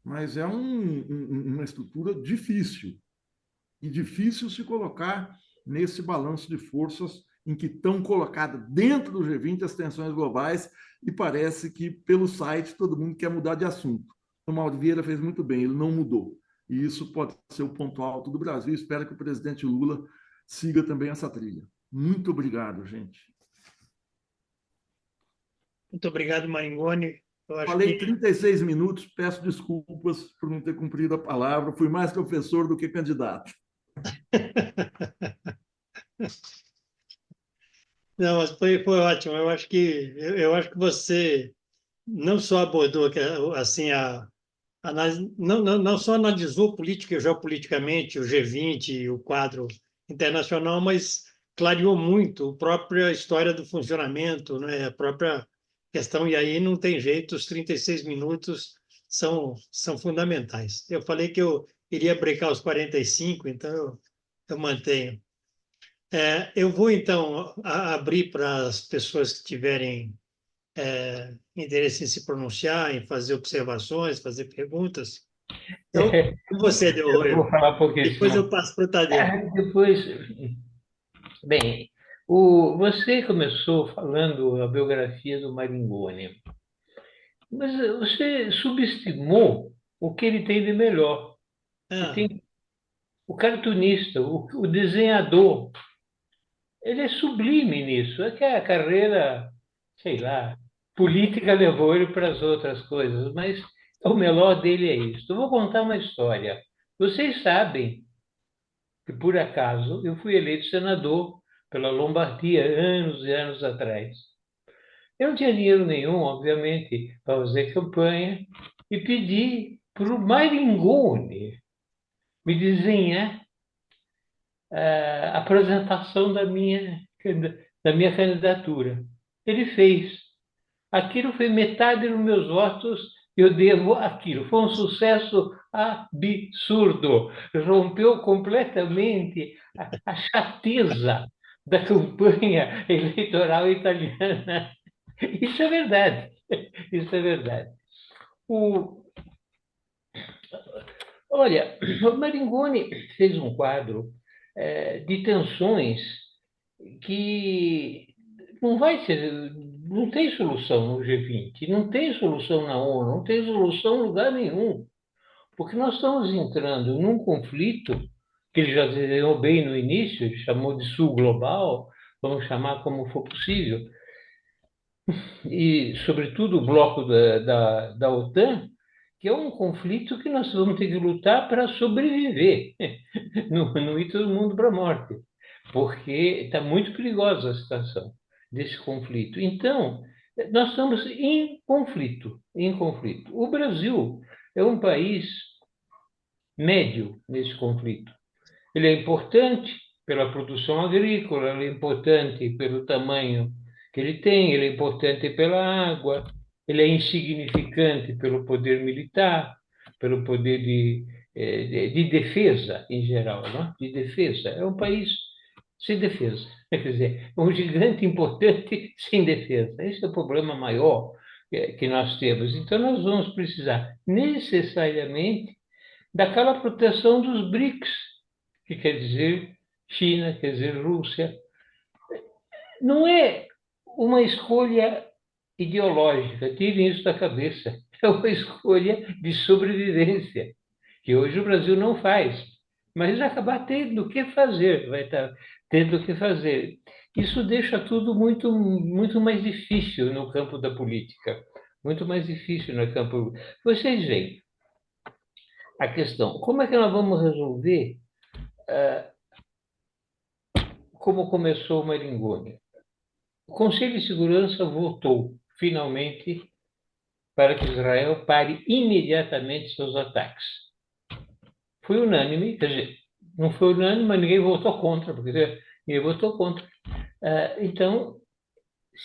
mas é uma estrutura difícil. E difícil se colocar nesse balanço de forças em que estão colocadas dentro do G20 as tensões globais, e parece que pelo site todo mundo quer mudar de assunto. O Mauro Vieira fez muito bem, ele não mudou. E isso pode ser o ponto alto do Brasil. Espero que o presidente Lula siga também essa trilha. Muito obrigado, gente. Muito obrigado, Maringoni. Falei 36 minutos, peço desculpas por não ter cumprido a palavra. Fui mais professor do que candidato. Não, mas foi ótimo. Eu acho que você não só abordou assim não só analisou política e geopoliticamente o G20 e o quadro internacional, mas clareou muito a própria história do funcionamento, né? A própria questão, e aí não tem jeito, os 36 minutos são fundamentais. Eu falei que eu iria brecar os 45, então eu mantenho. Eu vou, então, abrir para as pessoas que tiverem interesse em se pronunciar, em fazer observações, fazer perguntas. Então, com você, Del Eu vou Roio. falar um pouquinho. Depois eu passo para o Tadeu. Depois, bem, você começou falando a biografia do Maringoni, mas você subestimou o que ele tem de melhor. Ele tem o cartunista, o desenhador. Ele é sublime nisso. É que a carreira, sei lá, política levou ele para as outras coisas, mas o melhor dele é isso. Eu vou contar uma história. Vocês sabem que, por acaso, eu fui eleito senador pela Lombardia anos e anos atrás. Eu não tinha dinheiro nenhum, obviamente, para fazer campanha e pedi para o Maringoni me desenhar a apresentação da minha candidatura. Ele fez. Aquilo foi metade dos meus votos, eu devo aquilo. Foi um sucesso absurdo. Rompeu completamente a chateza da campanha eleitoral italiana. Isso é verdade. Isso é verdade. Olha, o Maringoni fez um quadro de tensões que não tem solução no G20, não tem solução na ONU, não tem solução em lugar nenhum, porque nós estamos entrando num conflito que ele já desenhou bem no início, ele chamou de Sul Global, vamos chamar como for possível, e, sobretudo, o bloco da OTAN, que é um conflito que nós vamos ter que lutar para sobreviver, não ir todo mundo para a morte, porque está muito perigosa a situação desse conflito. Então, nós estamos em conflito, em conflito. O Brasil é um país médio nesse conflito. Ele é importante pela produção agrícola, ele é importante pelo tamanho que ele tem, ele é importante pela água, ele é insignificante pelo poder militar, pelo poder de defesa em geral, não é? De defesa. É um país sem defesa. Quer dizer, é um gigante importante sem defesa. Esse é o problema maior que nós temos. Então, nós vamos precisar necessariamente daquela proteção dos BRICS, que quer dizer China, quer dizer Rússia. Não é uma escolha ideológica, tirem isso da cabeça. É uma escolha de sobrevivência, que hoje o Brasil não faz, mas vai acabar tendo que fazer, vai estar tendo que fazer. Isso deixa tudo muito, muito mais difícil no campo da política, muito mais difícil no campo. Vocês veem a questão, como é que nós vamos resolver como começou o Maringoni? O Conselho de Segurança votou, finalmente, para que Israel pare imediatamente seus ataques. Foi unânime, quer dizer, não foi unânime, mas ninguém votou contra, porque ninguém votou contra. Então,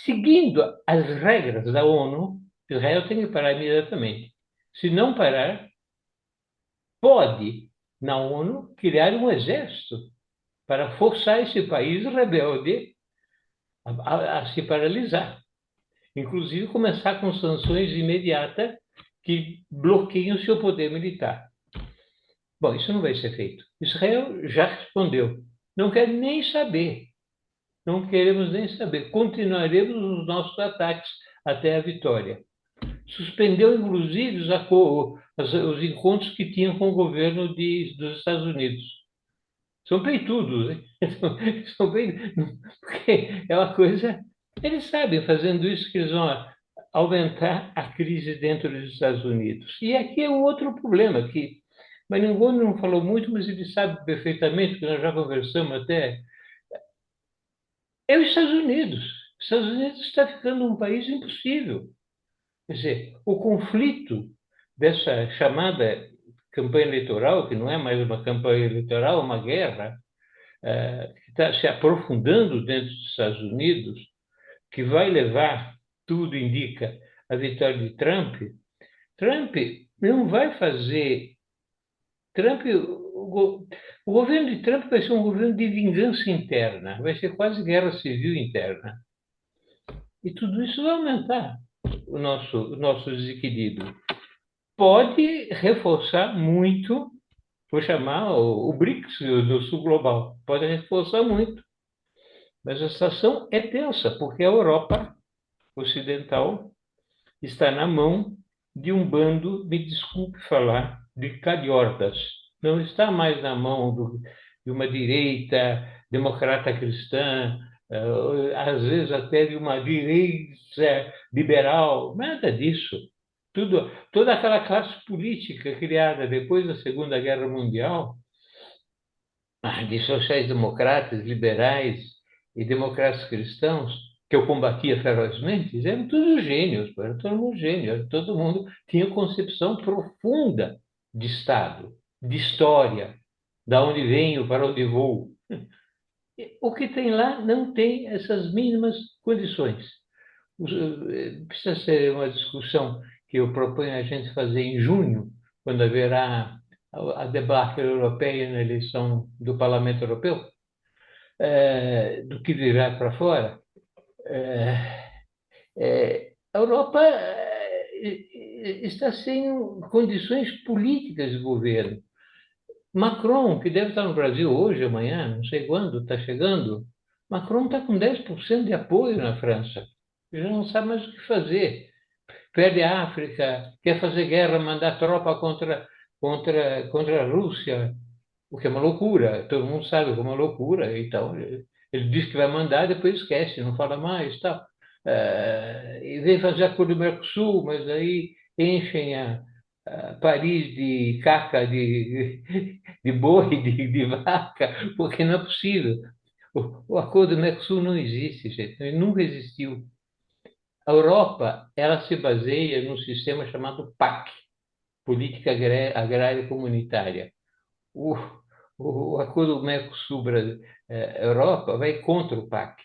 seguindo as regras da ONU, Israel tem que parar imediatamente. Se não parar, pode, na ONU, criar um exército para forçar esse país rebelde a se paralisar. Inclusive, começar com sanções imediatas que bloqueiam o seu poder militar. Bom, isso não vai ser feito. Israel já respondeu. Não quer nem saber. Não queremos nem saber. Continuaremos os nossos ataques até a vitória. Suspendeu, inclusive, os encontros que tinham com o governo dos Estados Unidos. São peitudos, hein? Porque é uma coisa... Eles sabem, fazendo isso, que eles vão aumentar a crise dentro dos Estados Unidos. E aqui é um outro problema, que Maringoni não falou muito, mas ele sabe perfeitamente, que nós já conversamos até, é os Estados Unidos. Os Estados Unidos está ficando um país impossível. Quer dizer, o conflito dessa chamada campanha eleitoral, que não é mais uma campanha eleitoral, é uma guerra, que está se aprofundando dentro dos Estados Unidos, que vai levar, tudo indica, a vitória de Trump. Trump não vai fazer... o governo de Trump vai ser um governo de vingança interna, vai ser quase guerra civil interna. E tudo isso vai aumentar o nosso desequilíbrio. Pode reforçar muito, vou chamar o BRICS do Sul Global, pode reforçar muito. Mas a situação é tensa, porque a Europa Ocidental está na mão de um bando, me desculpe falar, de calhordas. Não está mais na mão de uma direita democrata cristã, às vezes até de uma direita liberal, nada disso. Toda aquela classe política criada depois da Segunda Guerra Mundial, de sociais-democratas, liberais e democratas cristãos, que eu combatia ferozmente, eram todos gênios, eram todo mundo gênio, todo mundo tinha concepção profunda de Estado, de história, da onde venho, para onde vou. O que tem lá não tem essas mínimas condições. Precisa ser uma discussão que eu proponho a gente fazer em junho, quando haverá a debacle europeia na eleição do Parlamento Europeu, do que virá para fora. A Europa está sem condições políticas de governo. Macron, que deve estar no Brasil hoje, amanhã, não sei quando, está chegando. Macron está com 10% de apoio na França. Ele não sabe mais o que fazer. Perde a África, quer fazer guerra, mandar tropa contra a Rússia, o que é uma loucura. Todo mundo sabe que é uma loucura. Então, ele diz que vai mandar, depois esquece, não fala mais. Tal. E vem fazer acordo do Mercosul, mas aí enchem a Paris de caca de boi, de vaca, porque não é possível. O acordo do Mercosul não existe, gente, ele nunca existiu. A Europa, ela se baseia num sistema chamado PAC, Política Agrária Comunitária. O, o acordo Mercosul-Europa vai contra o PAC.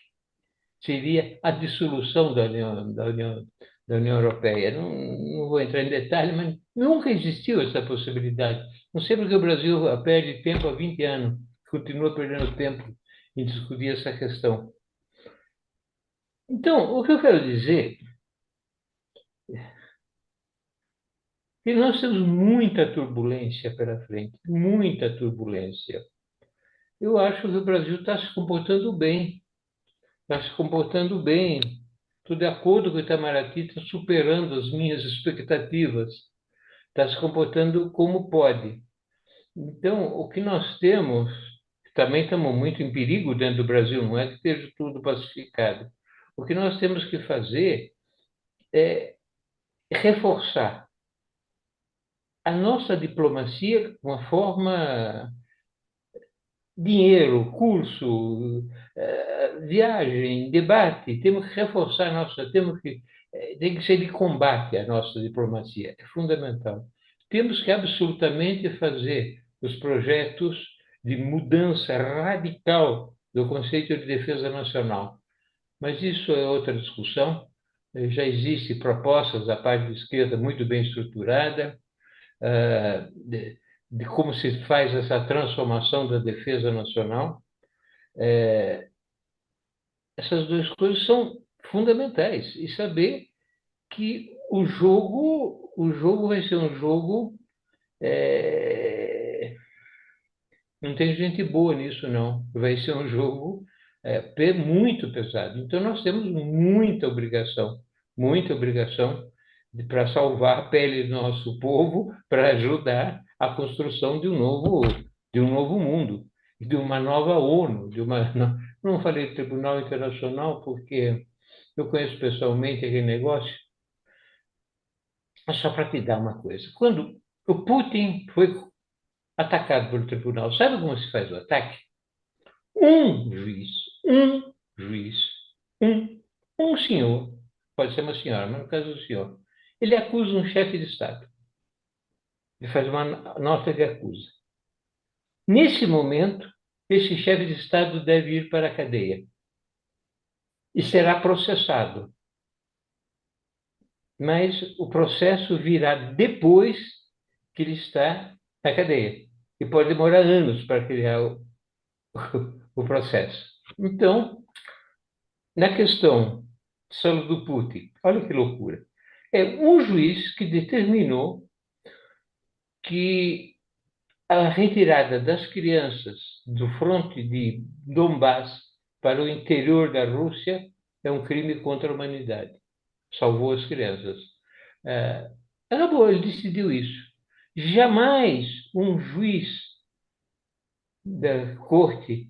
Seria a dissolução da União Europeia. Não vou entrar em detalhe, mas nunca existiu essa possibilidade. Não sei porque o Brasil perde tempo há 20 anos, continua perdendo tempo em discutir essa questão. Então, o que eu quero dizer é que nós temos muita turbulência pela frente, muita turbulência. Eu acho que o Brasil está se comportando bem, está se comportando bem. Estou de acordo com o Itamaraty, está superando as minhas expectativas, está se comportando como pode. Então, o que nós temos, também estamos muito em perigo dentro do Brasil, não é que esteja tudo pacificado. O que nós temos que fazer é reforçar a nossa diplomacia de uma forma dinheiro, curso, viagem, debate, temos que reforçar a nossa, tem que ser de combate a nossa diplomacia, é fundamental. Temos que absolutamente fazer os projetos de mudança radical do conceito de defesa nacional. Mas isso é outra discussão. Já existem propostas da parte de esquerda muito bem estruturada, de como se faz essa transformação da defesa nacional. Essas duas coisas são fundamentais. E saber que o jogo vai ser um jogo. Não tem gente boa nisso, não. Vai ser um jogo muito pesado. Então, nós temos muita obrigação para salvar a pele do nosso povo, para ajudar a construção de um novo mundo, de uma nova ONU, não falei Tribunal Internacional porque eu conheço pessoalmente aquele negócio, mas só para te dar uma coisa. Quando o Putin foi atacado pelo tribunal, sabe como se faz o ataque? Um juiz, um juiz, um senhor, pode ser uma senhora, mas no caso do senhor, ele acusa um chefe de Estado. Ele faz uma nota de acusa. Nesse momento, esse chefe de Estado deve ir para a cadeia e será processado. Mas o processo virá depois que ele está na cadeia. E pode demorar anos para criar o processo. Então, na questão do Putin, olha que loucura. É um juiz que determinou que a retirada das crianças do fronte de Donbass para o interior da Rússia é um crime contra a humanidade. Salvou as crianças. Acabou, ele decidiu isso. Jamais um juiz da corte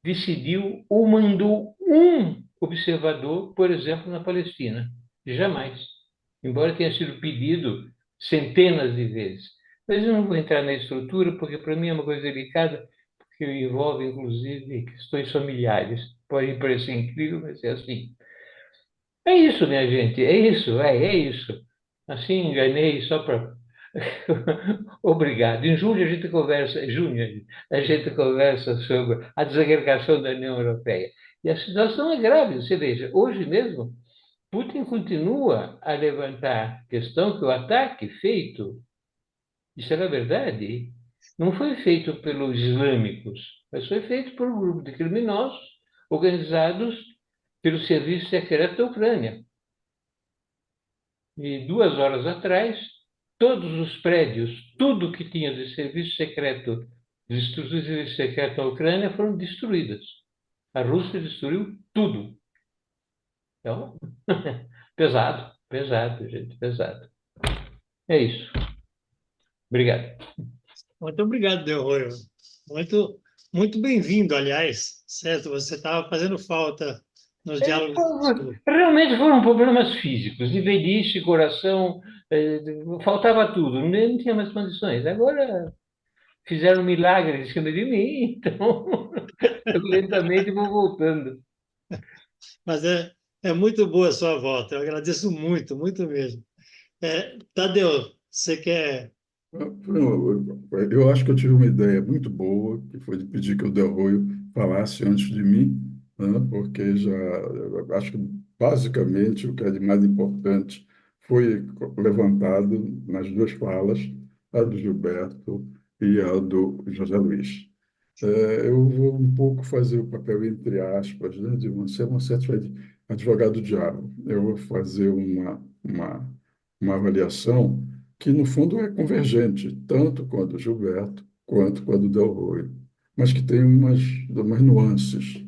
decidiu ou mandou um observador, por exemplo, na Palestina. Jamais. Embora tenha sido pedido centenas de vezes. Mas eu não vou entrar na estrutura, porque para mim é uma coisa delicada, porque envolve, inclusive, questões familiares. Pode parecer incrível, mas é assim. É isso, minha gente, é isso, é isso. Assim, enganei só para. Obrigado. Em julho a gente conversa, junho, a gente conversa sobre a desagregação da União Europeia. E a situação é grave. Você veja, hoje mesmo, Putin continua a levantar a questão que o ataque feito, isso era verdade, não foi feito pelos islâmicos, mas foi feito por um grupo de criminosos organizados pelo Serviço Secreto da Ucrânia. E 2 horas atrás, todos os prédios, tudo que tinha de serviço secreto, de estruturas de serviço secreto na Ucrânia foram destruídas. A Rússia destruiu tudo. Então, pesado, pesado, gente, pesado. É isso. Obrigado. Muito obrigado, Del Roio. Muito, muito bem-vindo, aliás, certo? Você estava fazendo falta nos diálogos. Realmente foram problemas físicos, de velhice, coração, faltava tudo, não tinha mais condições. Agora fizeram um milagre em cima de mim, então eu lentamente vou voltando. Mas é muito boa a sua volta. Eu agradeço muito, muito mesmo. Tadeu, você quer. Eu acho que eu tive uma ideia muito boa, que foi de pedir que o Del Roio falasse antes de mim, né? Porque já eu acho que basicamente o que é de mais importante foi levantado nas duas falas, a do Gilberto e a do José Luiz. Eu vou um pouco fazer o papel, entre aspas, né, de ser uma certa advogado-diabo. Eu vou fazer uma avaliação que, no fundo, é convergente, tanto com a do Gilberto quanto com a do Del Rey, mas que tem umas nuances.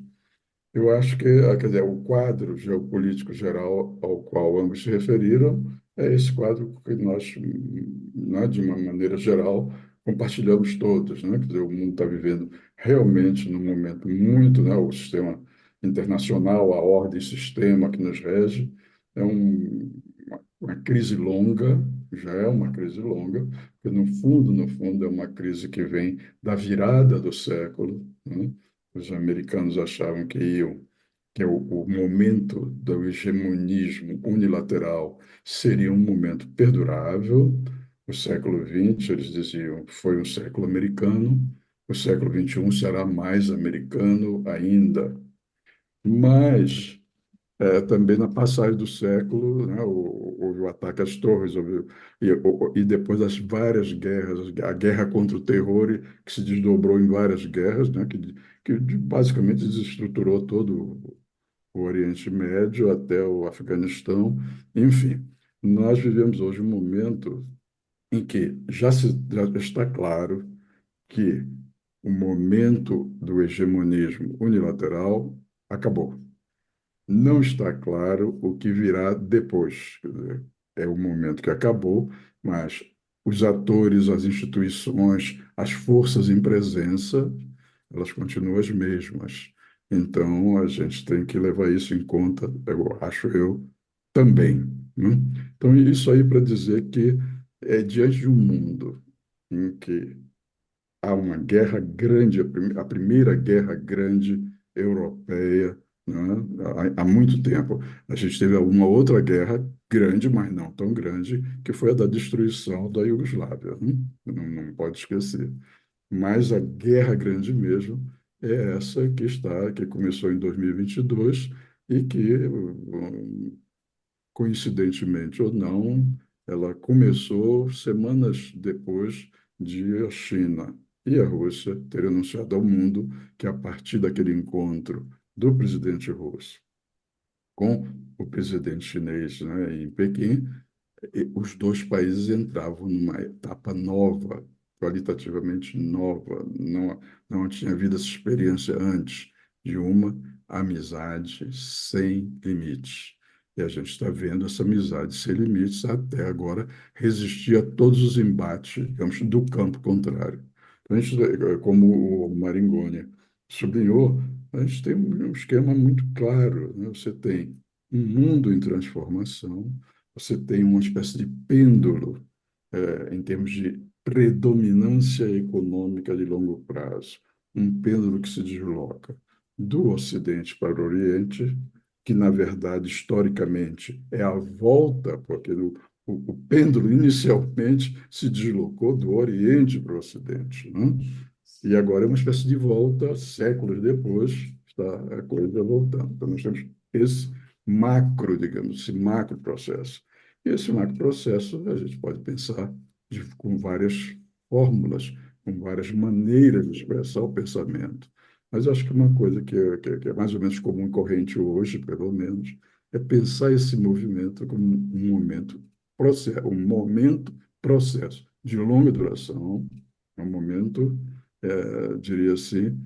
Eu acho que, quer dizer, o quadro geopolítico geral ao qual ambos se referiram é esse quadro que nós, né, de uma maneira geral, compartilhamos todos, né? Quer dizer, o mundo está vivendo realmente num momento muito, né, o sistema internacional, a ordem sistema que nos rege, é uma crise longa, já é uma crise longa, porque no fundo, é uma crise que vem da virada do século, né? Os americanos achavam que o momento do hegemonismo unilateral seria um momento perdurável. O século XX, eles diziam, foi um século americano. O século XXI será mais americano ainda. Mas também na passagem do século, né, houve o ataque às torres, e depois as várias guerras, a guerra contra o terror, que se desdobrou em várias guerras, né, que basicamente desestruturou todo o Oriente Médio até o Afeganistão. Enfim, nós vivemos hoje um momento em que já está claro que o momento do hegemonismo unilateral acabou. Não está claro o que virá depois. Quer dizer, é o momento que acabou, mas os atores, as instituições, as forças em presença, elas continuam as mesmas. Então, a gente tem que levar isso em conta, eu acho eu, também, né? Então, isso aí para dizer que diante de um mundo em que há uma guerra grande, a primeira guerra grande europeia, né? Há muito tempo. A gente teve uma outra guerra grande, mas não tão grande, que foi a da destruição da Iugoslávia, né? Não pode esquecer. Mas a guerra grande mesmo é essa que começou em 2022 e que, coincidentemente ou não, ela começou semanas depois de a China e a Rússia terem anunciado ao mundo que, a partir daquele encontro do presidente russo com o presidente chinês, né, em Pequim, os dois países entravam numa etapa nova, qualitativamente nova. Não tinha havido essa experiência antes de uma amizade sem limites. E a gente está vendo essa amizade sem limites até agora resistir a todos os embates, digamos, do campo contrário. Então, como o Maringoni sublinhou, a gente tem um esquema muito claro, né? Você tem um mundo em transformação, você tem uma espécie de pêndulo, em termos de predominância econômica de longo prazo, um pêndulo que se desloca do Ocidente para o Oriente, que, na verdade, historicamente, é a volta, porque o pêndulo inicialmente se deslocou do Oriente para o Ocidente, né? E agora é uma espécie de volta, séculos depois, está a coisa voltando. Então, nós temos esse macro, digamos, esse macro processo. E esse macro processo a gente pode pensar com várias fórmulas, com várias maneiras de expressar o pensamento. Mas acho que uma coisa que é mais ou menos comum e corrente hoje, pelo menos, é pensar esse movimento como um momento processo de longa duração, um momento, diria assim,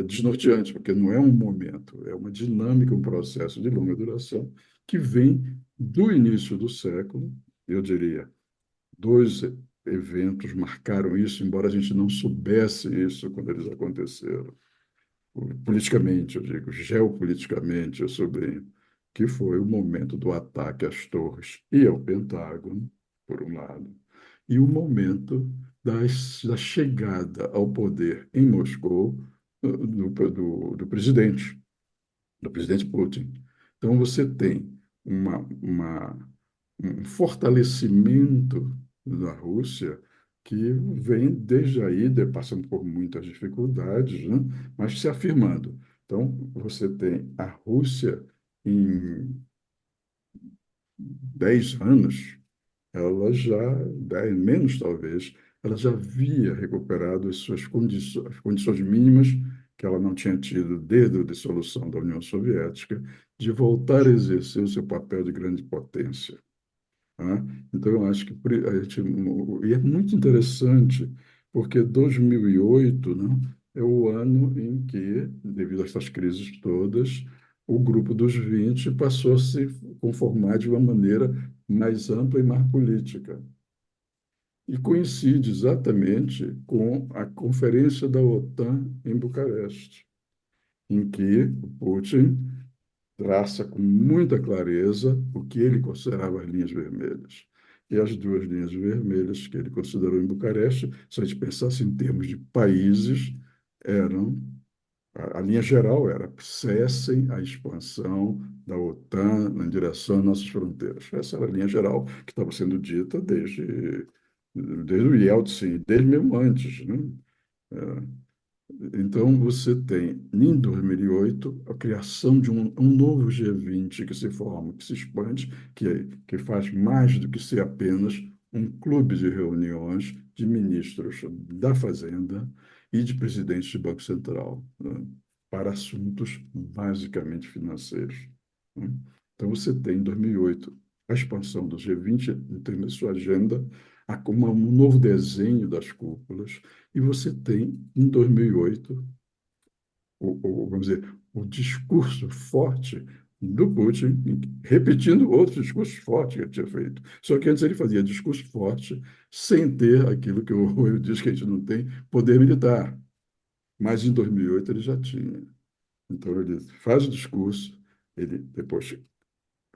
desnorteante, porque não é um momento, é uma dinâmica, um processo de longa duração que vem do início do século, eu diria, dois eventos marcaram isso, embora a gente não soubesse isso quando eles aconteceram. Politicamente, eu digo, geopoliticamente, eu sublinho, que foi o momento do ataque às torres e ao Pentágono, por um lado, e o momento da chegada ao poder em Moscou do do presidente Putin. Então, você tem um fortalecimento da Rússia que vem desde aí, passando por muitas dificuldades, né? Mas se afirmando. Então, você tem a Rússia em 10 anos, ela já, 10 menos talvez, ela já havia recuperado as condições mínimas que ela não tinha tido desde a dissolução da União Soviética, de voltar a exercer o seu papel de grande potência. Tá? Então, eu acho que e é muito interessante, porque 2008, né, é o ano em que, devido a essas crises todas, o grupo dos 20 passou a se conformar de uma maneira mais ampla e mais política. E coincide exatamente com a conferência da OTAN em Bucareste, em que o Putin traça com muita clareza o que ele considerava as linhas vermelhas. E as duas linhas vermelhas que ele considerou em Bucareste, se a gente pensasse em termos de países, eram a linha geral era cessem a expansão da OTAN na direção às nossas fronteiras. Essa era a linha geral que estava sendo dita desde o Yeltsin, desde mesmo antes, né? Então, você tem, em 2008, a criação de um novo G20 que se forma, que se expande, que faz mais do que ser apenas um clube de reuniões de ministros da Fazenda e de presidentes de Banco Central, né, para assuntos basicamente financeiros, né. Então, você tem, em 2008, a expansão do G20, tem na sua agenda um novo desenho das cúpulas, e você tem, em 2008, vamos dizer, o discurso forte do Putin, repetindo outros discursos fortes que ele tinha feito. Só que antes ele fazia discurso forte sem ter aquilo que o Rui diz que a gente não tem, poder militar. Mas em 2008 ele já tinha. Então ele faz o discurso, ele depois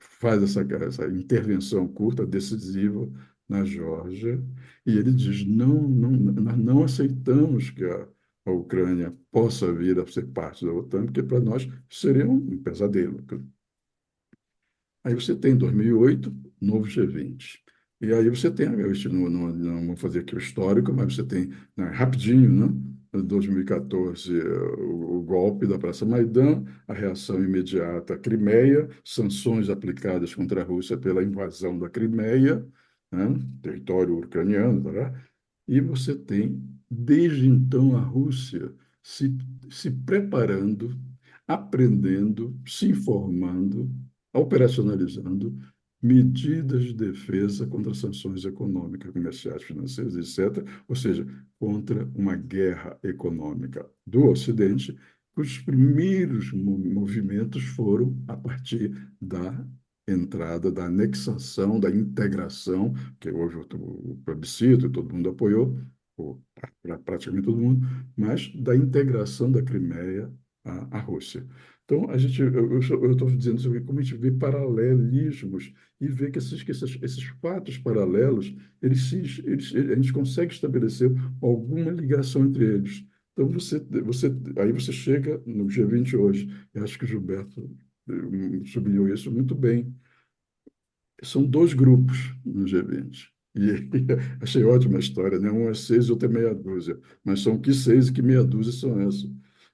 faz essa intervenção curta, decisiva, na Geórgia, e ele diz: não, não, nós não aceitamos que a Ucrânia possa vir a ser parte da OTAN, porque para nós seria um pesadelo. Aí você tem, em 2008, novo G20. E aí você tem, não vou fazer aqui o histórico, mas você tem, né, rapidinho, né? Em 2014, o golpe da Praça Maidan, a reação imediata à Crimeia, sanções aplicadas contra a Rússia pela invasão da Crimeia, né, território ucraniano, tá? E você tem, desde então, a Rússia se preparando, aprendendo, se informando, operacionalizando medidas de defesa contra sanções econômicas, comerciais, financeiras, etc., ou seja, contra uma guerra econômica do Ocidente, os primeiros movimentos foram a partir da entrada, da anexação, da integração, que houve o plebiscito, todo mundo apoiou, praticamente todo mundo, mas da integração da Crimeia a Rússia. Então, eu estou dizendo isso aqui, como a gente vê paralelismos e vê esses fatos paralelos, a gente consegue estabelecer alguma ligação entre eles. Então, aí você chega no G20 hoje. Eu acho que o Gilberto sublinhou isso muito bem. São dois grupos no G20. E achei ótima a história, né? Um é seis, outro é meia dúzia. Mas são que seis e que meia dúzia são essas.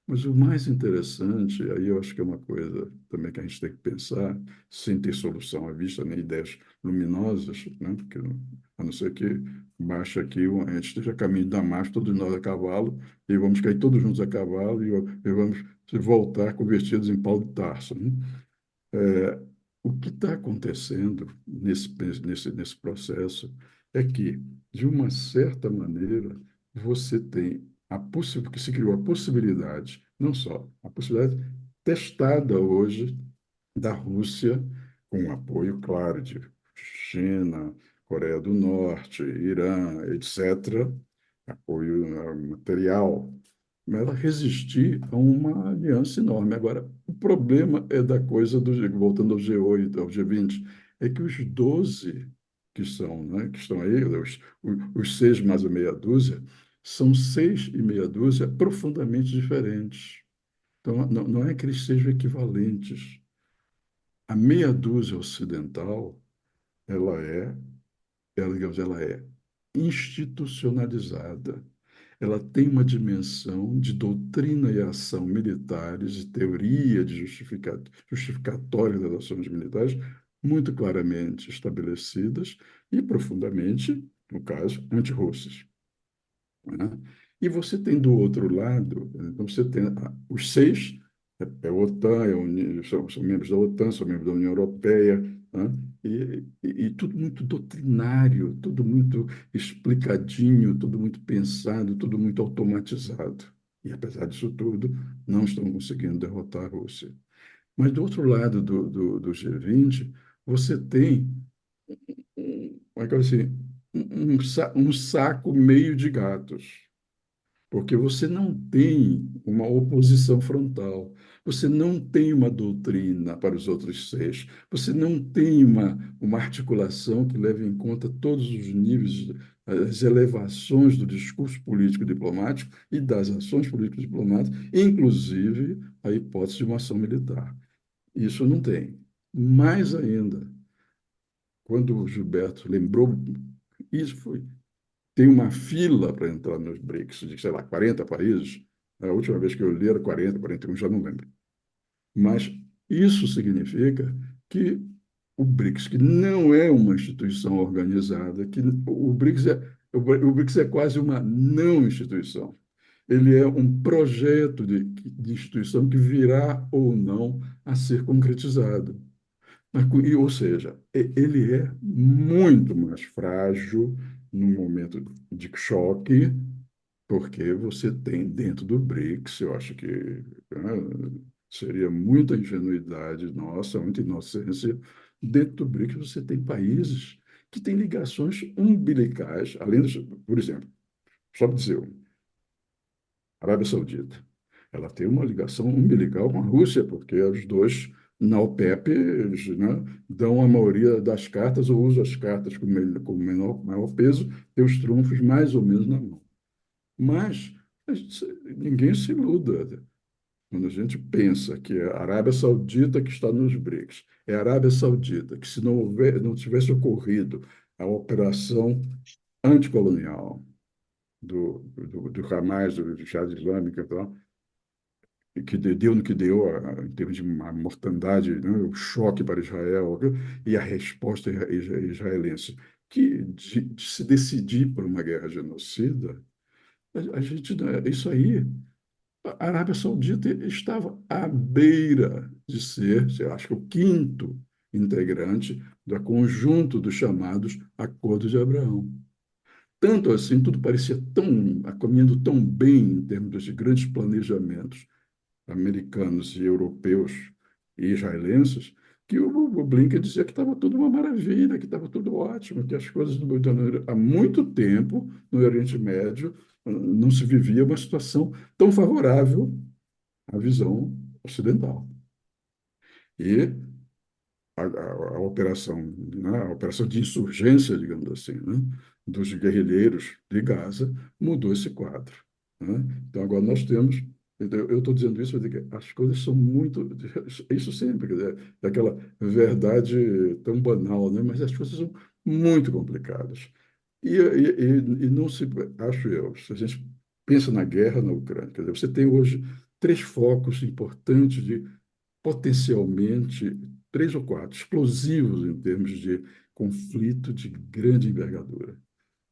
Mas o mais interessante, aí eu acho que é uma coisa também que a gente tem que pensar, sem ter solução à vista, nem ideias luminosas, né? Porque, a não ser que baixe aqui, a gente esteja a caminho da marcha, todos nós a cavalo, e vamos cair todos juntos a cavalo e vamos voltar convertidos em Paulo de Tarso, né? O que está acontecendo nesse processo é que, de uma certa maneira, você tem que se criou a possibilidade, não só a possibilidade testada hoje da Rússia, com o apoio, claro, de China, Coreia do Norte, Irã, etc., apoio material, ela resistir a uma aliança enorme. Agora, o problema é da coisa voltando ao G8, ao G20, é que os 12 que são, né, que estão aí, os seis mais a meia dúzia, são seis e meia dúzia profundamente diferentes. Então, não é que eles sejam equivalentes. A meia dúzia ocidental, ela é, digamos, ela é institucionalizada. Ela tem uma dimensão de doutrina e ação militares, de teoria de justificatória das ações militares, muito claramente estabelecidas e profundamente, no caso, antirrussas, né? E você tem do outro lado, então você tem os seis, é a OTAN, são membros da OTAN, são membros da União Europeia, né? E tudo muito doutrinário, tudo muito explicadinho, tudo muito pensado, tudo muito automatizado. E, apesar disso tudo, não estão conseguindo derrotar a Rússia. Mas, do outro lado do G20, você tem como é que eu assim, um saco meio de gatos, porque você não tem uma oposição frontal, você não tem uma doutrina para os outros seis, você não tem uma articulação que leve em conta todos os níveis, as elevações do discurso político-diplomático e das ações político-diplomáticas, inclusive a hipótese de uma ação militar. Isso não tem. Mais ainda, quando o Gilberto lembrou, isso foi tem uma fila para entrar nos BRICS, de, sei lá, 40 países. A última vez que eu li era 40, 41, já não lembro. Mas isso significa que o BRICS, que não é uma instituição organizada, que o BRICS é quase uma não instituição. Ele é um projeto de instituição que virá ou não a ser concretizado. Ou seja, ele é muito mais frágil num momento de choque, porque você tem dentro do BRICS, eu acho que seria muita ingenuidade nossa, muita inocência, dentro do BRICS você tem países que têm ligações umbilicais, além dos, por exemplo, só para dizer, a Arábia Saudita. Ela tem uma ligação umbilical com a Rússia, porque os dois, na OPEP, eles, né, dão a maioria das cartas, ou usam as cartas com maior peso, tem os trunfos mais ou menos na mão. Mas ninguém se iluda. Quando a gente pensa que é a Arábia Saudita que está nos BRICS, é a Arábia Saudita que, se não tivesse ocorrido a operação anticolonial do Hamas, do Jihad Islâmico, então, que deu no que deu em termos de uma mortandade, né, o choque para Israel e a resposta israelense, que de se decidir por uma guerra genocida, a gente, isso aí, a Arábia Saudita estava à beira de ser, eu acho que o quinto integrante do conjunto dos chamados Acordos de Abraão. Tanto assim, tudo parecia caminhando tão bem em termos de grandes planejamentos americanos e europeus e israelenses, que o Blinken dizia que estava tudo uma maravilha, que estava tudo ótimo, que as coisas há muito tempo no Oriente Médio não se vivia uma situação tão favorável a visão ocidental. E a operação, né, a operação de insurgência, digamos assim, né, dos guerrilheiros de Gaza mudou esse quadro, né? Então, agora nós temos. Eu estou dizendo isso porque as coisas são muito. Isso sempre, quer dizer, é aquela verdade tão banal, né? Mas as coisas são muito complicadas. E não se. Acho eu, se a gente pensa na guerra na Ucrânia, quer dizer, você tem hoje três focos importantes de potencialmente três ou quatro explosivos em termos de conflito de grande envergadura.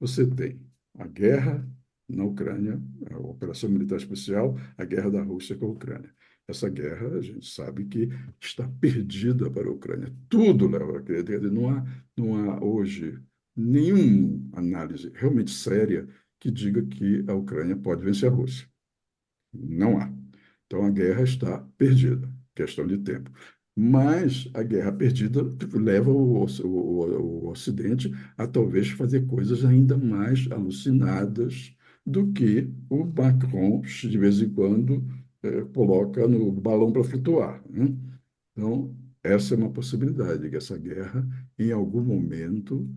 Você tem a guerra na Ucrânia, a Operação Militar Especial, a guerra da Rússia com a Ucrânia. Essa guerra, a gente sabe que está perdida para a Ucrânia. Tudo leva a crer. Não há hoje nenhuma análise realmente séria que diga que a Ucrânia pode vencer a Rússia. Não há. Então, a guerra está perdida, questão de tempo. Mas a guerra perdida leva o Ocidente a talvez fazer coisas ainda mais alucinadas do que o Macron, de vez em quando, coloca no balão para flutuar, né? Então, essa é uma possibilidade, que essa guerra, em algum momento,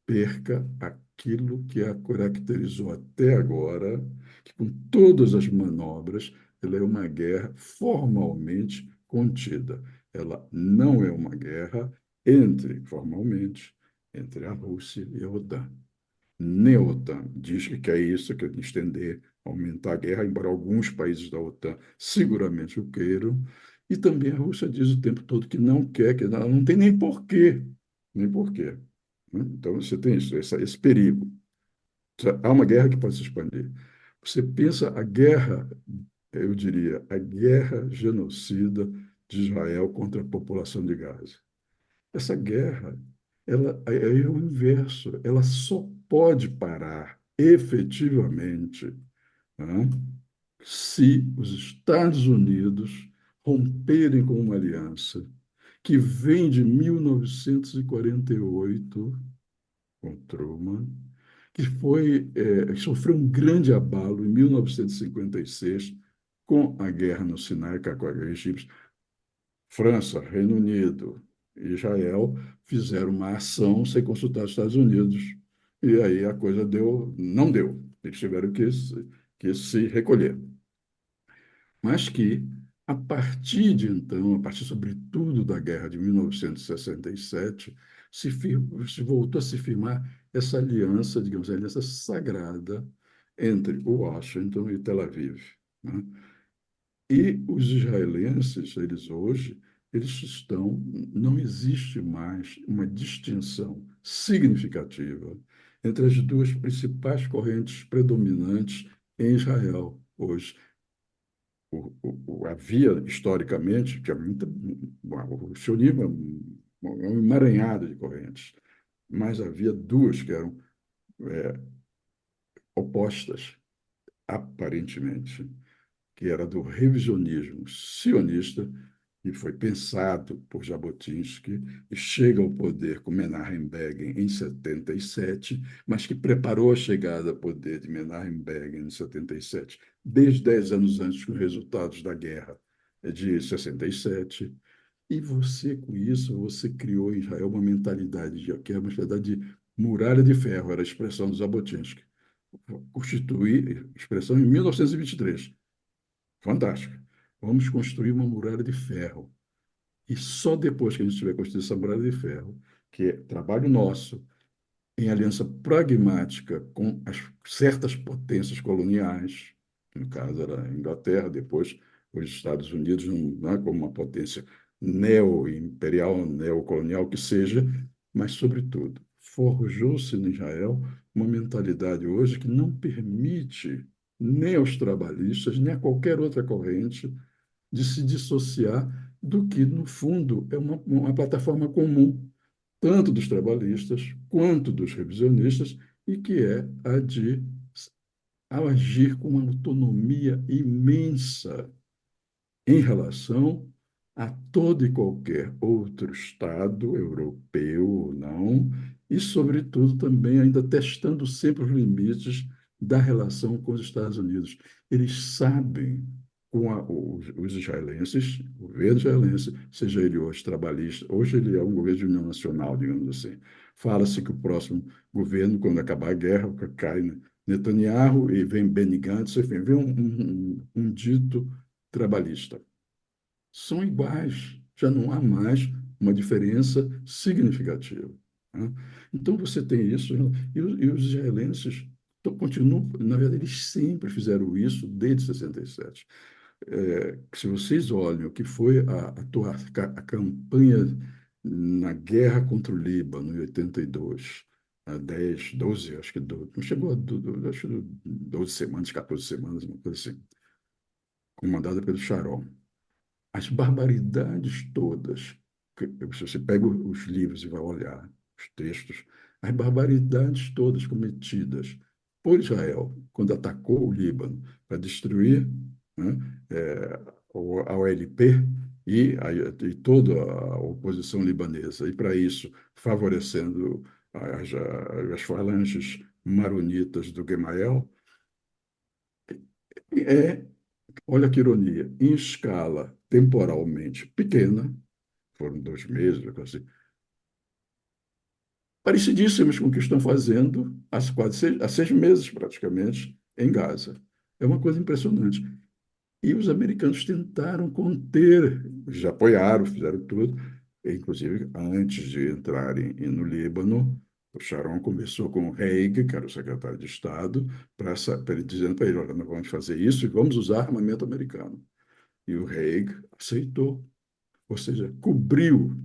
perca aquilo que a caracterizou até agora, que com todas as manobras, ela é uma guerra formalmente contida. Ela não é uma guerra formalmente, entre a Rússia e a OTAN. Nem a OTAN diz que quer isso, quer estender, aumentar a guerra, embora alguns países da OTAN seguramente o queiram. E também a Rússia diz o tempo todo que não quer, que ela não tem nem porquê, nem porquê, né? Então, você tem isso, esse perigo. Há uma guerra que pode se expandir. Você pensa a guerra, eu diria, a guerra genocida de Israel contra a população de Gaza. Essa guerra, ela é o inverso. Ela só pode parar efetivamente, né, se os Estados Unidos romperem com uma aliança que vem de 1948 com Truman, que sofreu um grande abalo em 1956 com a guerra no Sinai, com a guerra egípcia. França, Reino Unido e Israel fizeram uma ação sem consultar os Estados Unidos. E aí a coisa não deu. Eles tiveram que se recolher. Mas que, a partir de então, a partir sobretudo da guerra de 1967, se voltou a se firmar essa aliança, digamos, a aliança sagrada entre Washington e Tel Aviv, né? E os israelenses, não existe mais uma distinção significativa entre as duas principais correntes predominantes em Israel hoje. Havia, historicamente, que é o sionismo é um emaranhado de correntes, mas havia duas que eram opostas, aparentemente, que era do revisionismo sionista, que foi pensado por Jabotinsky e chega ao poder com Menachem Begin em 77, mas que preparou a chegada ao poder de Menachem Begin em 77, desde 10 anos antes, com os resultados da guerra de 67. E você, com isso, você criou em Israel uma mentalidade, que é uma mentalidade de muralha de ferro, era a expressão do Jabotinsky. Constituir, expressão em 1923. Fantástica. Vamos construir uma muralha de ferro. E só depois que a gente tiver construído essa muralha de ferro, que é trabalho nosso, em aliança pragmática com as certas potências coloniais, no caso era a Inglaterra, depois os Estados Unidos, né, como uma potência neo-imperial, neocolonial que seja, mas, sobretudo, forjou-se no Israel uma mentalidade hoje que não permite nem aos trabalhistas, nem a qualquer outra corrente de se dissociar do que, no fundo, é uma plataforma comum, tanto dos trabalhistas quanto dos revisionistas, e que é a de agir com uma autonomia imensa em relação a todo e qualquer outro Estado, europeu ou não, e, sobretudo, também ainda testando sempre os limites da relação com os Estados Unidos. Eles sabem com os israelenses, o governo israelense, seja ele hoje trabalhista, hoje ele é um governo de união nacional, digamos assim. Fala-se que o próximo governo, quando acabar a guerra, cai Netanyahu e vem Benny Gantz, enfim, vem um dito trabalhista. São iguais, já não há mais uma diferença significativa, né? Então você tem isso, e os israelenses continuam, na verdade, eles sempre fizeram isso desde 67. Se vocês olham o que foi a campanha na guerra contra o Líbano em 82, 10, 12, acho que não chegou acho que 12 semanas, 14 semanas, uma coisa assim, comandada pelo Sharon. As barbaridades todas, se você pega os livros e vai olhar os textos, as barbaridades todas cometidas por Israel quando atacou o Líbano para destruir, né, a OLP e toda a oposição libanesa, e para isso favorecendo as falanges maronitas do Gemayel, é, olha que ironia, em escala temporalmente pequena, foram 2 meses, assim, parecidíssimas com o que estão fazendo há 6 meses, praticamente, em Gaza. É uma coisa impressionante. E os americanos tentaram conter, já apoiaram, fizeram tudo, inclusive antes de entrarem no Líbano, o Sharon conversou com o Haig, que era o secretário de Estado, dizendo para ele, olha, nós vamos fazer isso e vamos usar armamento americano. E o Haig aceitou, ou seja, cobriu,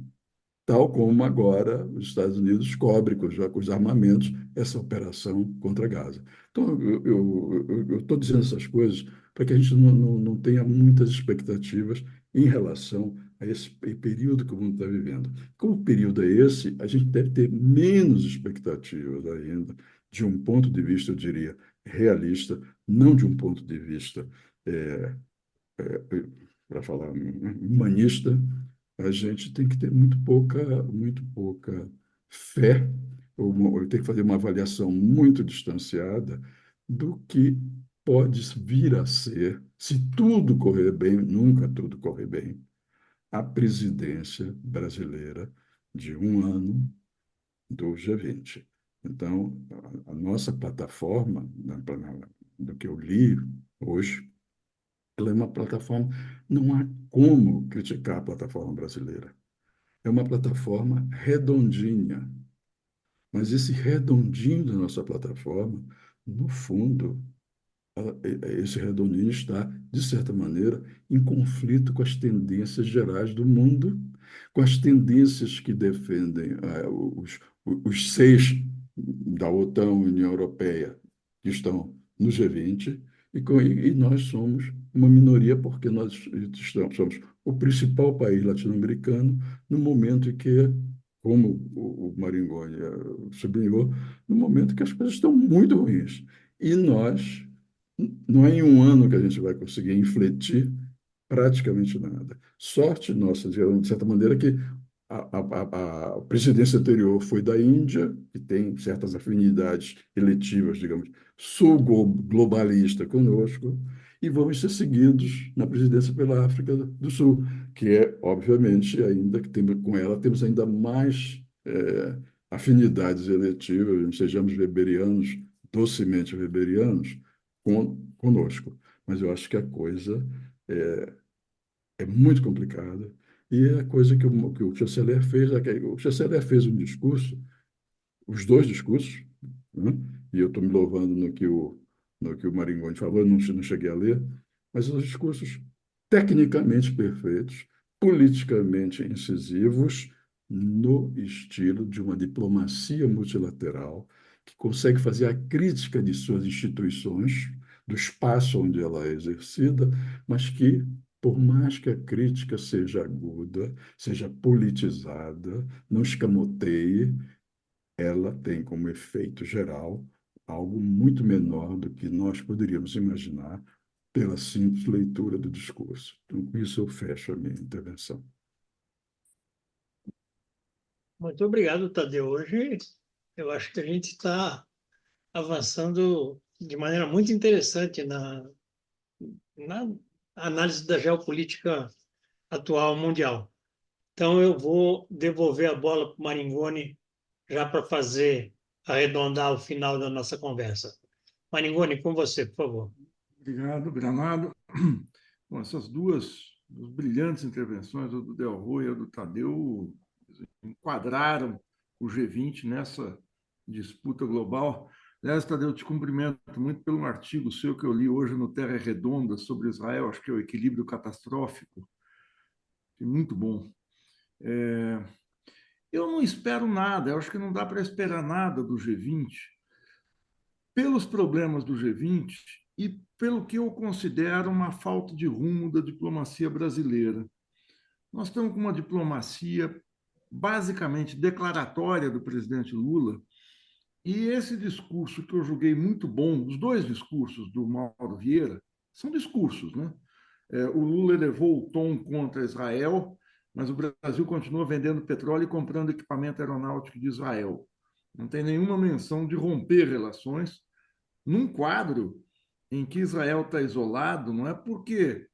tal como agora os Estados Unidos cobrem com os armamentos essa operação contra Gaza. Então, eu estou dizendo essas coisas para que a gente não tenha muitas expectativas em relação a esse período que o mundo está vivendo. Como período é esse, a gente deve ter menos expectativas ainda, de um ponto de vista, eu diria, realista, não de um ponto de vista, para falar, humanista. A gente tem que ter muito pouca fé, ou tem que fazer uma avaliação muito distanciada do que pode vir a ser, se tudo correr bem, nunca tudo corre bem, a presidência brasileira de um ano do G20. Então, a nossa plataforma, do que eu li hoje, ela é uma plataforma, não há como criticar a plataforma brasileira. É uma plataforma redondinha, mas esse redondinho da nossa plataforma, no fundo, esse redondinho está, de certa maneira, em conflito com as tendências gerais do mundo, com as tendências que defendem os 6 da OTAN, União Europeia, que estão no G20, e nós somos uma minoria porque nós somos o principal país latino-americano no momento em que, como o Maringonha sublinhou, no momento que as coisas estão muito ruins. E nós, não é em um ano que a gente vai conseguir infletir praticamente nada. Sorte nossa, de certa maneira, que a presidência anterior foi da Índia, que tem certas afinidades eletivas, digamos, sul-globalista conosco, e vamos ser seguidos na presidência pela África do Sul, que é, obviamente, ainda que com ela temos ainda mais afinidades eletivas, sejamos weberianos, docemente weberianos, conosco. Mas eu acho que a coisa é muito complicada. E é a coisa que o chanceler fez, o chanceler fez um discurso, os 2 discursos, né? E eu estou me louvando no que o Maringoni falou, eu não cheguei a ler, mas os discursos tecnicamente perfeitos, politicamente incisivos, no estilo de uma diplomacia multilateral que consegue fazer a crítica de suas instituições, do espaço onde ela é exercida, mas que, por mais que a crítica seja aguda, seja politizada, não escamoteie, ela tem como efeito geral algo muito menor do que nós poderíamos imaginar pela simples leitura do discurso. Então, com isso eu fecho a minha intervenção. Muito obrigado, Tadeu. Hoje eu acho que a gente está avançando de maneira muito interessante na análise da geopolítica atual mundial. Então, eu vou devolver a bola para o Maringoni já para arredondar o final da nossa conversa. Maringoni, com você, por favor. Obrigado, Granado. Bom, essas duas brilhantes intervenções, a do Del Rey e a do Tadeu, enquadraram o G20 nessa disputa global. Aliás, Tadeu, te cumprimento muito pelo artigo seu que eu li hoje no Terra Redonda sobre Israel, acho que é o equilíbrio catastrófico. Muito bom. Eu não espero nada, eu acho que não dá para esperar nada do G20, pelos problemas do G20 e pelo que eu considero uma falta de rumo da diplomacia brasileira. Nós estamos com uma diplomacia basicamente declaratória do presidente Lula, e esse discurso que eu julguei muito bom, os dois discursos do Mauro Vieira, são discursos, né? O Lula elevou o tom contra Israel, mas o Brasil continua vendendo petróleo e comprando equipamento aeronáutico de Israel. Não tem nenhuma menção de romper relações num quadro em que Israel está isolado, não é porque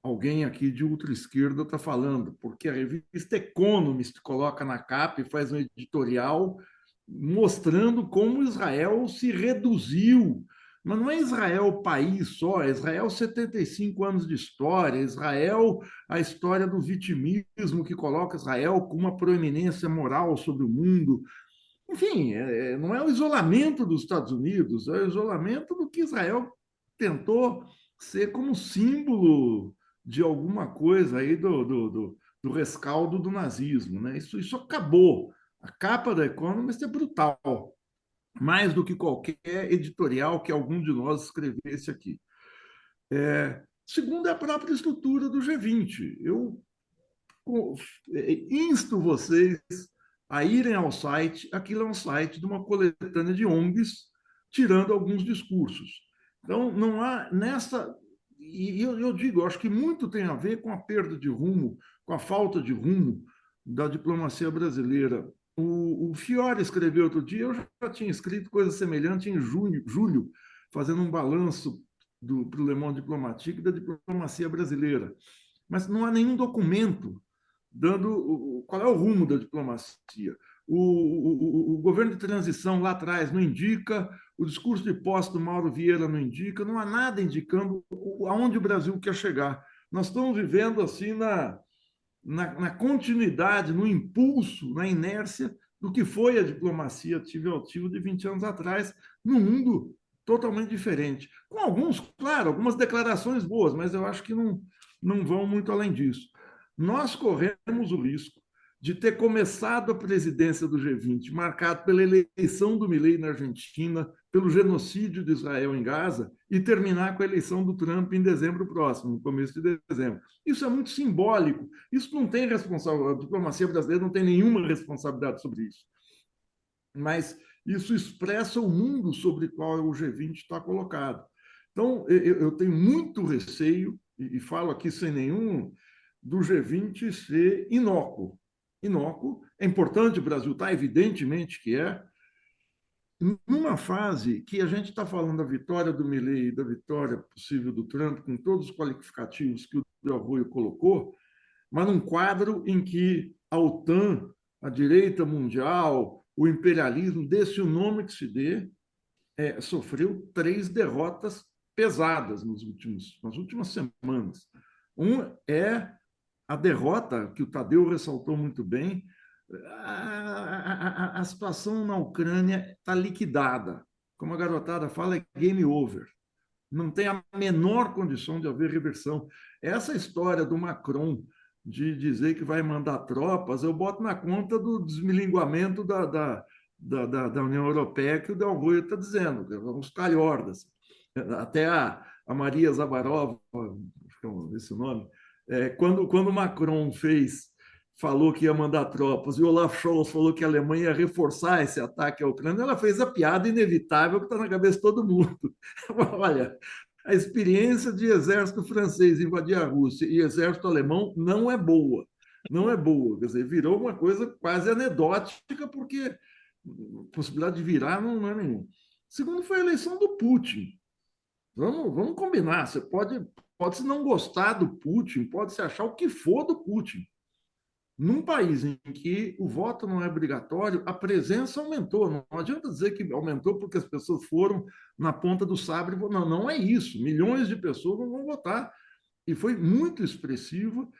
alguém aqui de ultra-esquerda está falando, porque a revista Economist coloca na capa e faz um editorial mostrando como Israel se reduziu. Mas não é Israel o país só, é Israel 75 anos de história, Israel a história do vitimismo que coloca Israel com uma proeminência moral sobre o mundo. Enfim, não é o isolamento dos Estados Unidos, é o isolamento do que Israel tentou ser como símbolo de alguma coisa aí do rescaldo do nazismo. Né? Isso acabou. A capa da Economist é brutal, mais do que qualquer editorial que algum de nós escrevesse aqui. Segundo, é a própria estrutura do G20. Eu insto vocês a irem ao site. Aquilo é um site de uma coletânea de ONGs, tirando alguns discursos. Então, não há nessa... E eu digo, eu acho que muito tem a ver com a perda de rumo, com a falta de rumo da diplomacia brasileira. O Fiore escreveu outro dia, eu já tinha escrito coisa semelhante em julho, fazendo um balanço para o Le Monde Diplomatique da diplomacia brasileira. Mas não há nenhum documento dando qual é o rumo da diplomacia. O governo de transição lá atrás não indica, o discurso de posse do Mauro Vieira não indica, não há nada indicando aonde o Brasil quer chegar. Nós estamos vivendo assim na continuidade, no impulso, na inércia do que foi a diplomacia ativo de 20 anos atrás, num mundo totalmente diferente. Com claro, algumas declarações boas, mas eu acho que não vão muito além disso. Nós corremos o risco de ter começado a presidência do G20 marcado pela eleição do Milei na Argentina, pelo genocídio de Israel em Gaza, e terminar com a eleição do Trump em dezembro próximo, no começo de dezembro. Isso é muito simbólico. Isso não tem responsabilidade. A diplomacia brasileira não tem nenhuma responsabilidade sobre isso. Mas isso expressa o mundo sobre o qual o G20 está colocado. Então, eu tenho muito receio, e falo aqui sem nenhum, do G20 ser inócuo. Inócuo, é importante, o Brasil está, evidentemente que é, numa fase que a gente está falando da vitória do Milei e da vitória possível do Trump, com todos os qualificativos que o Del Rey colocou, mas num quadro em que a OTAN, a direita mundial, o imperialismo, desse o nome que se dê, sofreu 3 derrotas pesadas nas últimas semanas. Um é a derrota, que o Tadeu ressaltou muito bem, a situação na Ucrânia está liquidada. Como a garotada fala, é game over. Não tem a menor condição de haver reversão. Essa história do Macron de dizer que vai mandar tropas, eu boto na conta do desmilinguamento da União Europeia que o Del Rey está dizendo, uns calhordas. Até a Maria Zabarova, acho que é esse o nome, quando Macron falou que ia mandar tropas e Olaf Scholz falou que a Alemanha ia reforçar esse ataque à Ucrânia, ela fez a piada inevitável que está na cabeça de todo mundo. Olha, a experiência de exército francês invadir a Rússia e exército alemão não é boa. Não é boa. Quer dizer, virou uma coisa quase anedótica, porque a possibilidade de virar não é nenhuma. Segundo, foi a eleição do Putin. Vamos combinar. Você pode pode-se não gostar do Putin, pode-se achar o que for do Putin. Num país em que o voto não é obrigatório, a presença aumentou. Não adianta dizer que aumentou porque as pessoas foram na ponta do sabre. Não, não é isso. Milhões de pessoas não vão votar. E foi muito expressivo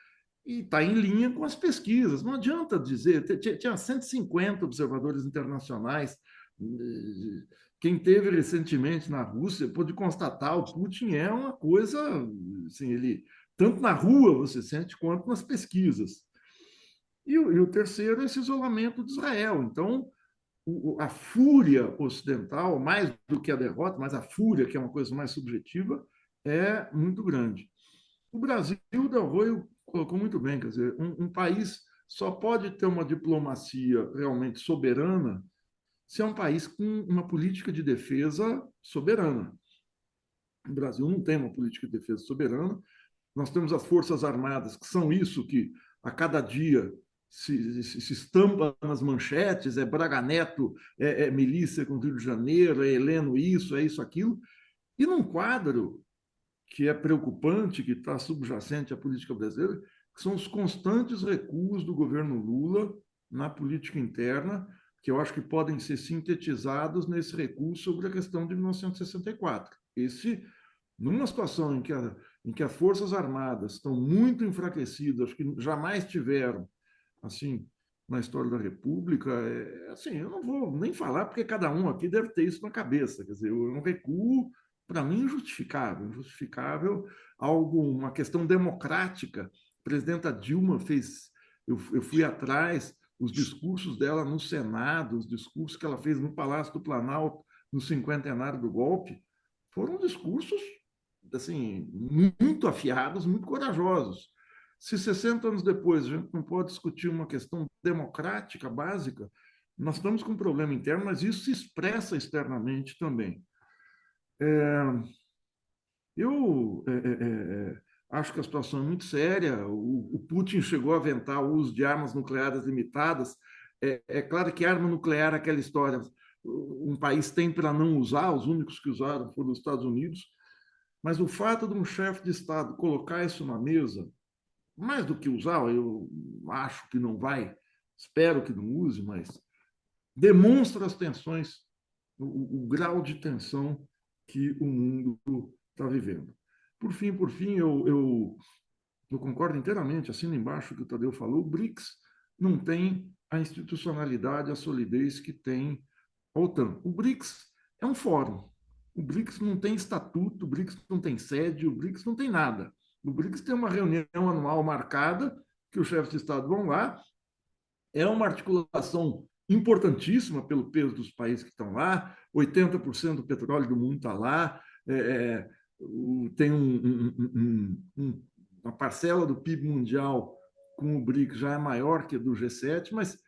e está em linha com as pesquisas. Não adianta dizer, tinha 150 observadores internacionais. Quem teve recentemente na Rússia pôde constatar, o Putin é uma coisa, assim, ele tanto na rua você sente quanto nas pesquisas. E o terceiro é esse isolamento de Israel. Então, a fúria ocidental, mais do que a derrota, mas a fúria, que é uma coisa mais subjetiva, é muito grande. O Brasil, o Del Roio colocou muito bem, quer dizer, um país só pode ter uma diplomacia realmente soberana se é um país com uma política de defesa soberana. O Brasil não tem uma política de defesa soberana. Nós temos as Forças Armadas, que são isso que a cada dia se estampa nas manchetes, é Braga Neto, é milícia com o Rio de Janeiro, é Heleno isso, é isso, aquilo. E num quadro que é preocupante, que está subjacente à política brasileira, que são os constantes recuos do governo Lula na política interna, que eu acho que podem ser sintetizados nesse recuo sobre a questão de 1964. Numa situação em que as Forças Armadas estão muito enfraquecidas, acho que jamais tiveram, assim, na história da República, assim, eu não vou nem falar, porque cada um aqui deve ter isso na cabeça. Quer dizer, um recuo, para mim, injustificável, uma questão democrática. A presidenta Dilma fez, eu fui atrás, os discursos dela no Senado, os discursos que ela fez no Palácio do Planalto, no cinquentenário do golpe, foram discursos assim, muito afiados, muito corajosos. Se 60 anos depois a gente não pode discutir uma questão democrática básica, nós estamos com um problema interno, mas isso se expressa externamente também. Eu acho que a situação é muito séria. O Putin chegou a aventar o uso de armas nucleares limitadas. É claro que arma nuclear é aquela história. Um país tem para não usar, os únicos que usaram foram os Estados Unidos. Mas o fato de um chefe de Estado colocar isso na mesa, mais do que usar, eu acho que não vai, espero que não use, mas demonstra as tensões, o grau de tensão que o mundo está vivendo. Por fim, eu concordo inteiramente, assino embaixo o que o Tadeu falou, o BRICS não tem a institucionalidade, a solidez que tem a OTAN. O BRICS é um fórum. O BRICS não tem estatuto, o BRICS não tem sede, o BRICS não tem nada. O BRICS tem uma reunião anual marcada, que os chefes de Estado vão lá, é uma articulação importantíssima pelo peso dos países que estão lá, 80% do petróleo do mundo está lá, tem uma parcela do PIB mundial com o BRICS já é maior que a do G7, mas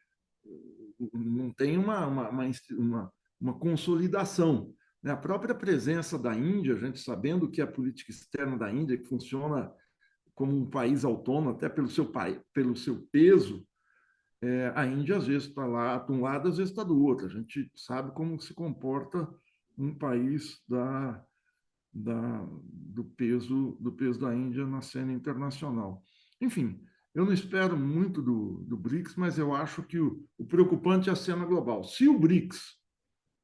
não tem uma consolidação. A própria presença da Índia, a gente sabendo que a política externa da Índia, que funciona como um país autônomo, até pelo seu peso, a Índia às vezes está lá de um lado, às vezes está do outro. A gente sabe como se comporta um país do peso da Índia na cena internacional. Enfim, eu não espero muito do BRICS, mas eu acho que o preocupante é a cena global. Se o BRICS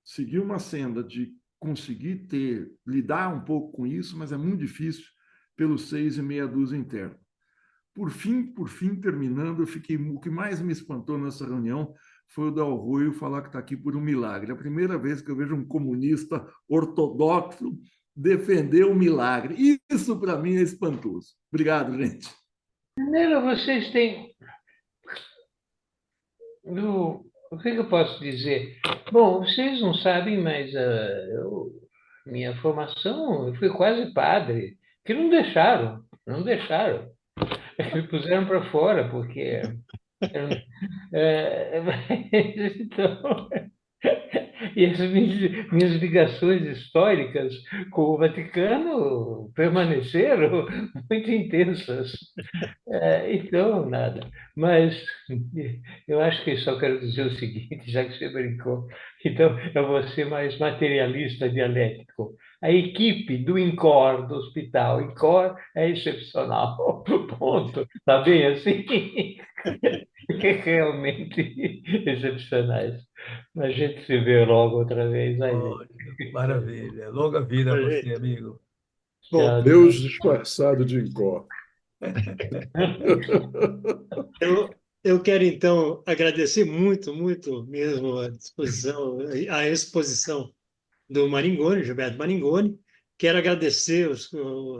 seguir uma senda de conseguir lidar um pouco com isso, mas é muito difícil pelos 6,5 interno. Por fim, terminando, o que mais me espantou nessa reunião foi o Del Roio falar que está aqui por um milagre. É a primeira vez que eu vejo um comunista ortodoxo defender um milagre. Isso, para mim, é espantoso. Obrigado, gente. Primeiro, vocês têm... O que eu posso dizer? Bom, vocês não sabem, mas minha formação, eu fui quase padre, que não deixaram. Me puseram para fora, porque... então, e as minhas ligações históricas com o Vaticano permaneceram muito intensas. Então, nada. Mas eu acho que só quero dizer o seguinte, já que você brincou. Então, eu vou ser mais materialista, dialético. a equipe do INCOR, do hospital INCOR, é excepcional. Ponto. Está bem assim? É realmente excepcionais. A gente se vê logo outra vez aí. Ótimo, maravilha. Longa vida a você, Perfeito. amigo. Bom, Tchau, Deus tchau. disfarçado de Incó. eu quero, então, agradecer muito, muito mesmo a exposição do Maringoni, Gilberto Maringoni. Quero agradecer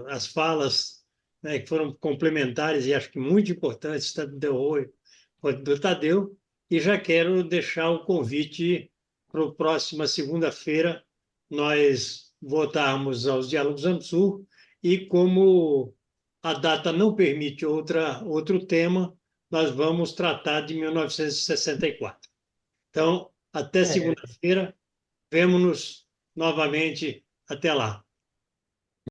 as falas, né, que foram complementares e acho que muito importantes, tanto do Del Rey quanto do Tadeu, e já quero deixar o convite para a próxima segunda-feira nós voltarmos aos Diálogos Amsul e como a data não permite outro tema, nós vamos tratar de 1964. Então, até É. segunda-feira, vemo-nos novamente. Até lá.